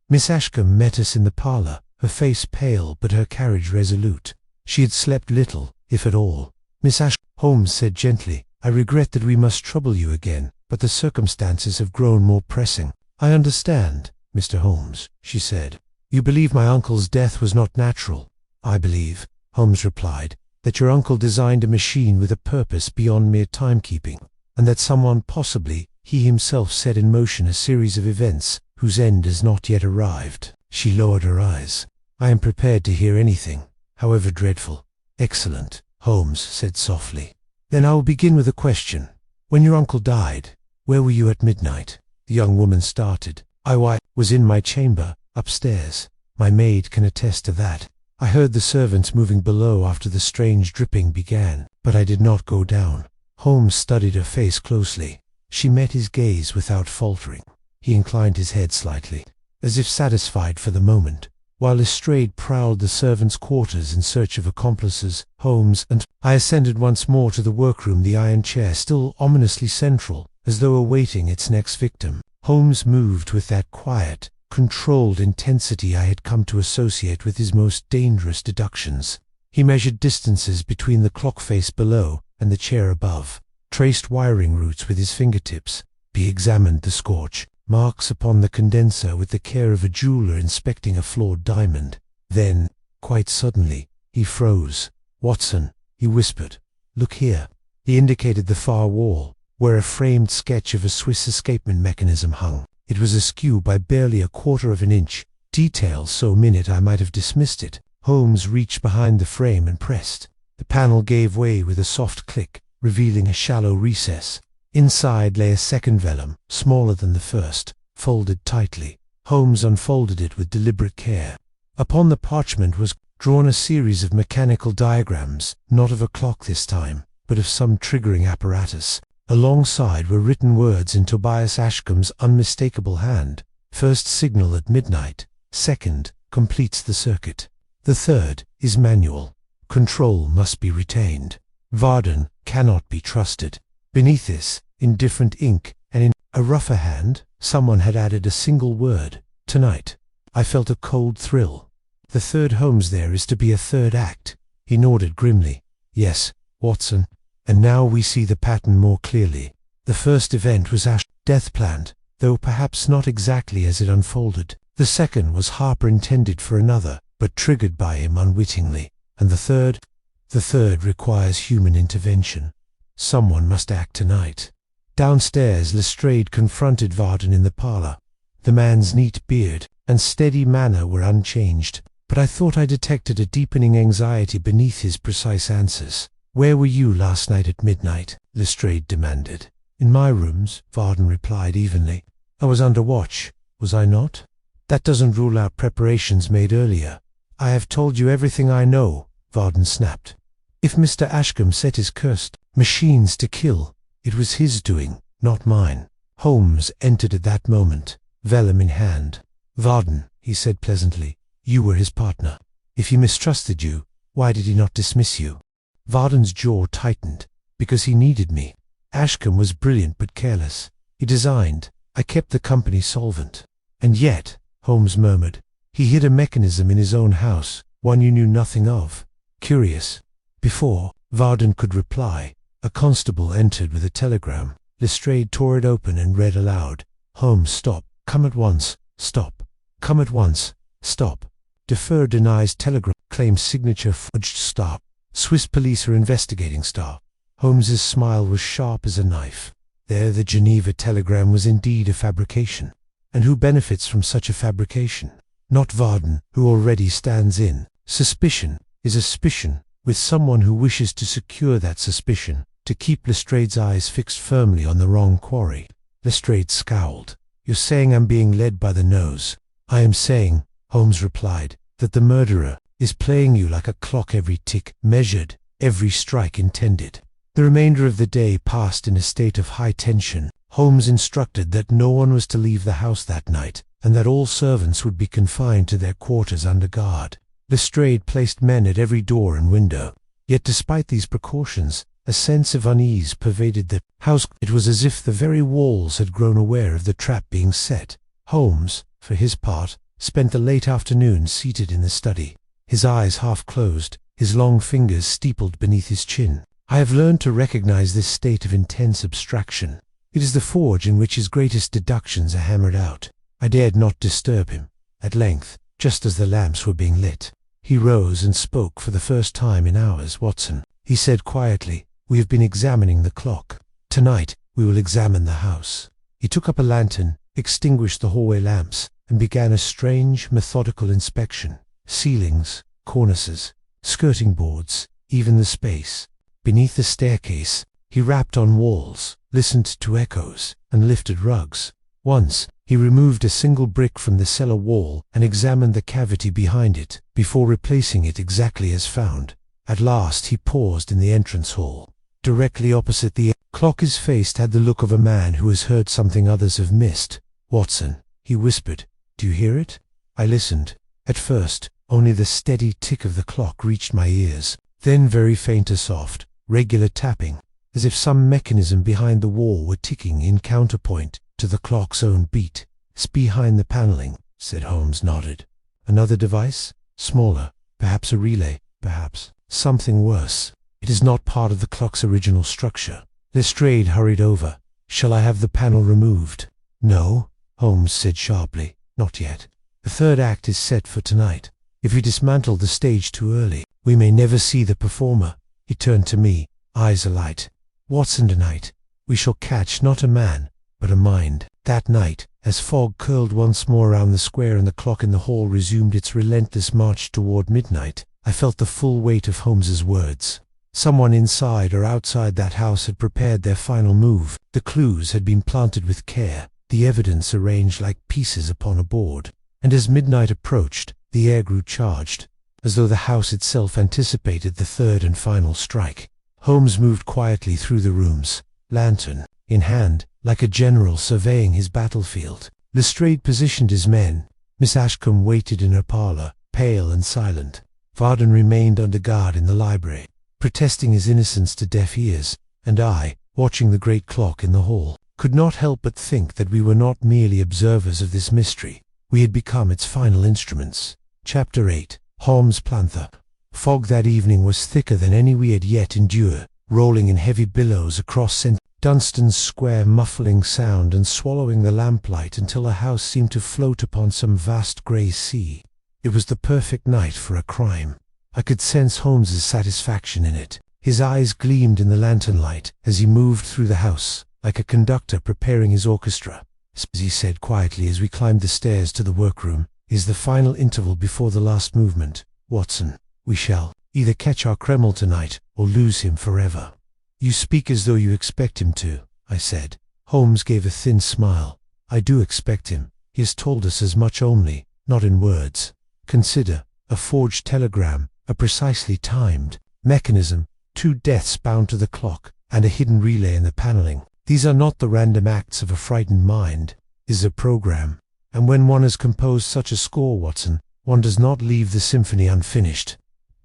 Miss Ashcombe met us in the parlour, her face pale but her carriage resolute. She had slept little, if at all. "Miss Ashcombe," Holmes said gently, "I regret that we must trouble you again, but the circumstances have grown more pressing." "I understand, Mr. Holmes," she said. You believe my uncle's death was not natural? I believe, Holmes replied, that your uncle designed a machine with a purpose beyond mere timekeeping, and that someone, possibly he himself, set in motion a series of events whose end has not yet arrived. She lowered her eyes. I am prepared to hear anything, however dreadful. Excellent, Holmes said softly. Then I will begin with a question. When your uncle died, where were you at midnight? The young woman started. I was in my chamber, upstairs. My maid can attest to that. I heard the servants moving below after the strange dripping began, but I did not go down. Holmes studied her face closely. She met his gaze without faltering. He inclined his head slightly, as if satisfied for the moment, while Lestrade prowled the servants' quarters in search of accomplices. Holmes and I ascended once more to the workroom, the iron chair still ominously central, as though awaiting its next victim. Holmes moved with that quiet, controlled intensity I had come to associate with his most dangerous deductions. He measured distances between the clock face below and the chair above, traced wiring routes with his fingertips. He examined the scorch marks upon the condenser with the care of a jeweler inspecting a flawed diamond. Then, quite suddenly, he froze. Watson, he whispered, look here. He indicated the far wall, where a framed sketch of a Swiss escapement mechanism hung. It was askew by barely a quarter of an inch, detail so minute I might have dismissed it. Holmes reached behind the frame and pressed. The panel gave way with a soft click, revealing a shallow recess. Inside lay a second vellum, smaller than the first, folded tightly. Holmes unfolded it with deliberate care. Upon the parchment was drawn a series of mechanical diagrams, not of a clock this time, but of some triggering apparatus. Alongside were written words in Tobias Ashcombe's unmistakable hand. First signal at midnight. Second, completes the circuit. The third is manual. Control must be retained. Varden cannot be trusted. Beneath this, in different ink, and in a rougher hand, someone had added a single word, tonight. I felt a cold thrill. The third Holmes, there is to be a third act. He nodded grimly. Yes, Watson. And now we see the pattern more clearly. The first event was Ash's death planned, though perhaps not exactly as it unfolded. The second was Harper intended for another, but triggered by him unwittingly. And the third requires human intervention. Someone must act tonight. Downstairs, Lestrade confronted Varden in the parlour. The man's neat beard and steady manner were unchanged, but I thought I detected a deepening anxiety beneath his precise answers. Where were you last night at midnight? Lestrade demanded. In my rooms, Varden replied evenly. I was under watch, was I not? That doesn't rule out preparations made earlier. I have told you everything I know, Varden snapped. If Mr. Ashcombe set his cursed machines to kill, it was his doing, not mine. Holmes entered at that moment, vellum in hand. Varden, he said pleasantly, you were his partner. If he mistrusted you, why did he not dismiss you? Varden's jaw tightened. Because he needed me. Ashcombe was brilliant but careless. He designed. I kept the company solvent. And yet, Holmes murmured, he hid a mechanism in his own house, one you knew nothing of. Curious. Before Varden could reply, a constable entered with a telegram. Lestrade tore it open and read aloud. Holmes, stop. Come at once. Stop. Come at once. Stop. Defer denies telegram. Claims signature forged star. Swiss police are investigating star. Holmes's smile was sharp as a knife. There the Geneva telegram was indeed a fabrication. And who benefits from such a fabrication? Not Varden, who already stands in. Suspicion is a suspicion, with someone who wishes to secure that suspicion, to keep Lestrade's eyes fixed firmly on the wrong quarry. Lestrade scowled. You're saying I'm being led by the nose. I am saying, Holmes replied, that the murderer is playing you like a clock, every tick measured, every strike intended. The remainder of the day passed in a state of high tension. Holmes instructed that no one was to leave the house that night, and that all servants would be confined to their quarters under guard. Lestrade placed men at every door and window. Yet despite these precautions, a sense of unease pervaded the house. It was as if the very walls had grown aware of the trap being set. Holmes, for his part, spent the late afternoon seated in the study, his eyes half closed, his long fingers steepled beneath his chin. I have learned to recognize this state of intense abstraction. It is the forge in which his greatest deductions are hammered out. I dared not disturb him. At length, just as the lamps were being lit. He rose and spoke for the first time in hours. "Watson," he said quietly, "we have been examining the clock. Tonight, we will examine the house." He took up a lantern, extinguished the hallway lamps, and began a strange, methodical inspection. Ceilings, cornices, skirting boards, even the space beneath the staircase. He rapped on walls, listened to echoes, and lifted rugs. Once, he removed a single brick from the cellar wall and examined the cavity behind it, before replacing it exactly as found. At last he paused in the entrance hall, directly opposite the clock. His face had the look of a man who has heard something others have missed. "Watson," he whispered, "do you hear it?" I listened. At first, only the steady tick of the clock reached my ears, then very faint and soft, regular tapping, as if some mechanism behind the wall were ticking in counterpoint to the clock's own beat. "It's behind the paneling," said Holmes. Nodded. "Another device? Smaller, perhaps a relay, perhaps something worse. It is not part of the clock's original structure." Lestrade hurried over. "Shall I have the panel removed?" "No," Holmes said sharply, "not yet. The third act is set for tonight. If we dismantle the stage too early, we may never see the performer." He turned to me, eyes alight. "Watson, tonight, we shall catch not a man, but a mind." That night, as fog curled once more around the square and the clock in the hall resumed its relentless march toward midnight, I felt the full weight of Holmes's words. Someone inside or outside that house had prepared their final move. The clues had been planted with care, the evidence arranged like pieces upon a board. And as midnight approached, the air grew charged, as though the house itself anticipated the third and final strike. Holmes moved quietly through the rooms, lantern in hand, like a general surveying his battlefield. Lestrade positioned his men. Miss Ashcombe waited in her parlour, pale and silent. Varden remained under guard in the library, protesting his innocence to deaf ears, and I, watching the great clock in the hall, could not help but think that we were not merely observers of this mystery. We had become its final instruments. Chapter 8. Holmes' Planther. Fog that evening was thicker than any we had yet endured, rolling in heavy billows across St. Dunstan's Square, muffling sound and swallowing the lamplight until the house seemed to float upon some vast grey sea. It was the perfect night for a crime. I could sense Holmes's satisfaction in it. His eyes gleamed in the lantern light as he moved through the house, like a conductor preparing his orchestra. "As he said quietly as we climbed the stairs to the workroom, is the final interval before the last movement. Watson, we shall either catch our Kreml tonight or lose him forever." "You speak as though you expect him to," I said. Holmes gave a thin smile. "I do expect him. He has told us as much only, not in words. Consider, a forged telegram, a precisely timed mechanism, 2 deaths bound to the clock, and a hidden relay in the paneling. These are not the random acts of a frightened mind. This is a program. And when one has composed such a score, Watson, one does not leave the symphony unfinished.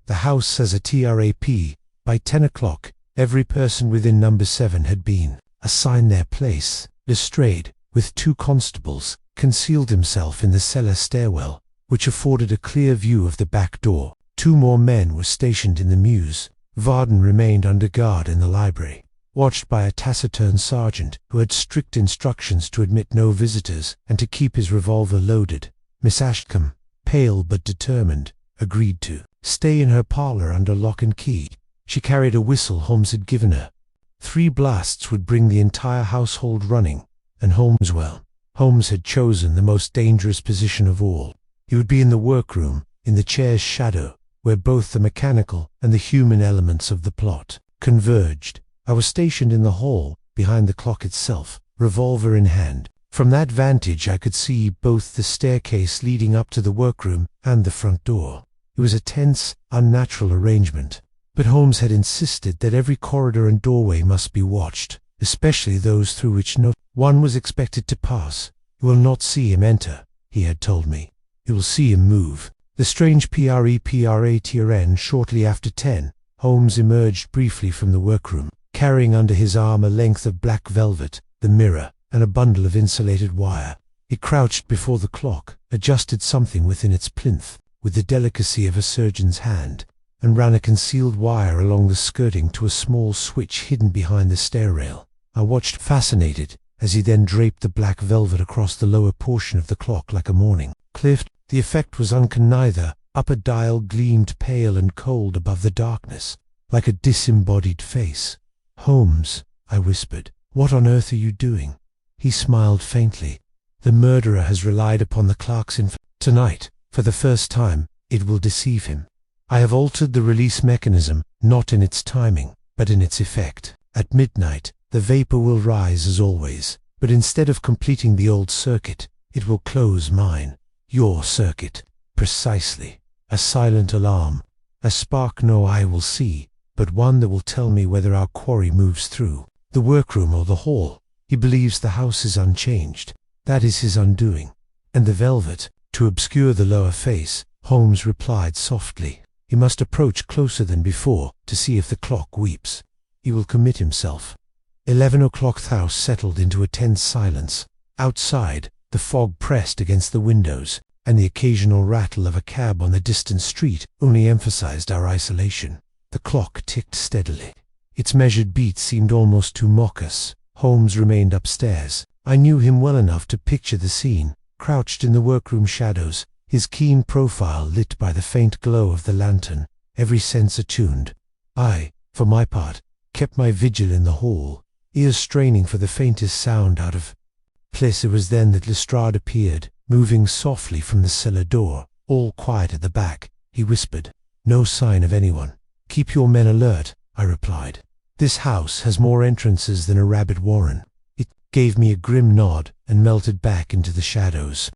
The house has a TRAP. By 10 o'clock, every person within number 7 had been assigned their place. Lestrade, with 2 constables, concealed himself in the cellar stairwell, which afforded a clear view of the back door. 2 more men were stationed in the mews. Varden remained under guard in the library, watched by a taciturn sergeant who had strict instructions to admit no visitors and to keep his revolver loaded. Miss Ashcombe, pale but determined, agreed to stay in her parlour under lock and key. She carried a whistle Holmes had given her. 3 blasts would bring the entire household running, and Holmes had chosen the most dangerous position of all. He would be in the workroom, in the chair's shadow, where both the mechanical and the human elements of the plot converged. I was stationed in the hall, behind the clock itself, revolver in hand. From that vantage I could see both the staircase leading up to the workroom and the front door. It was a tense, unnatural arrangement, but Holmes had insisted that every corridor and doorway must be watched, especially those through which no one was expected to pass. "You will not see him enter," he had told me. "You will see him move." The strange PREPRATRN shortly after 10, Holmes emerged briefly from the workroom, carrying under his arm a length of black velvet, the mirror, and a bundle of insulated wire. He crouched before the clock, adjusted something within its plinth, with the delicacy of a surgeon's hand, and ran a concealed wire along the skirting to a small switch hidden behind the stair rail. I watched fascinated, as he then draped the black velvet across the lower portion of the clock like a mourning. The effect was uncanny. Neither upper dial gleamed pale and cold above the darkness, like a disembodied face. "Holmes," I whispered, "what on earth are you doing?" He smiled faintly. "The murderer has relied upon the clerk's Tonight, for the first time, it will deceive him. I have altered the release mechanism, not in its timing, but in its effect. At midnight, the vapor will rise as always, but instead of completing the old circuit, it will close mine. Your circuit. Precisely. A silent alarm. A spark no eye will see, but one that will tell me whether our quarry moves through the workroom or the hall. He believes the house is unchanged. That is his undoing. And the velvet, to obscure the lower face," Holmes replied softly. "He must approach closer than before to see if the clock weeps. He will commit himself." 11 o'clock. The house settled into a tense silence. Outside, the fog pressed against the windows, and the occasional rattle of a cab on the distant street only emphasized our isolation. The clock ticked steadily. Its measured beats seemed almost to mock us. Holmes remained upstairs. I knew him well enough to picture the scene, crouched in the workroom shadows, his keen profile lit by the faint glow of the lantern, every sense attuned. I, for my part, kept my vigil in the hall, ears straining for the faintest sound out of place. It was then that Lestrade appeared, moving softly from the cellar door. "All quiet at the back," he whispered. "No sign of anyone." "Keep your men alert," I replied. "This house has more entrances than a rabbit warren." It gave me a grim nod and melted back into the shadows.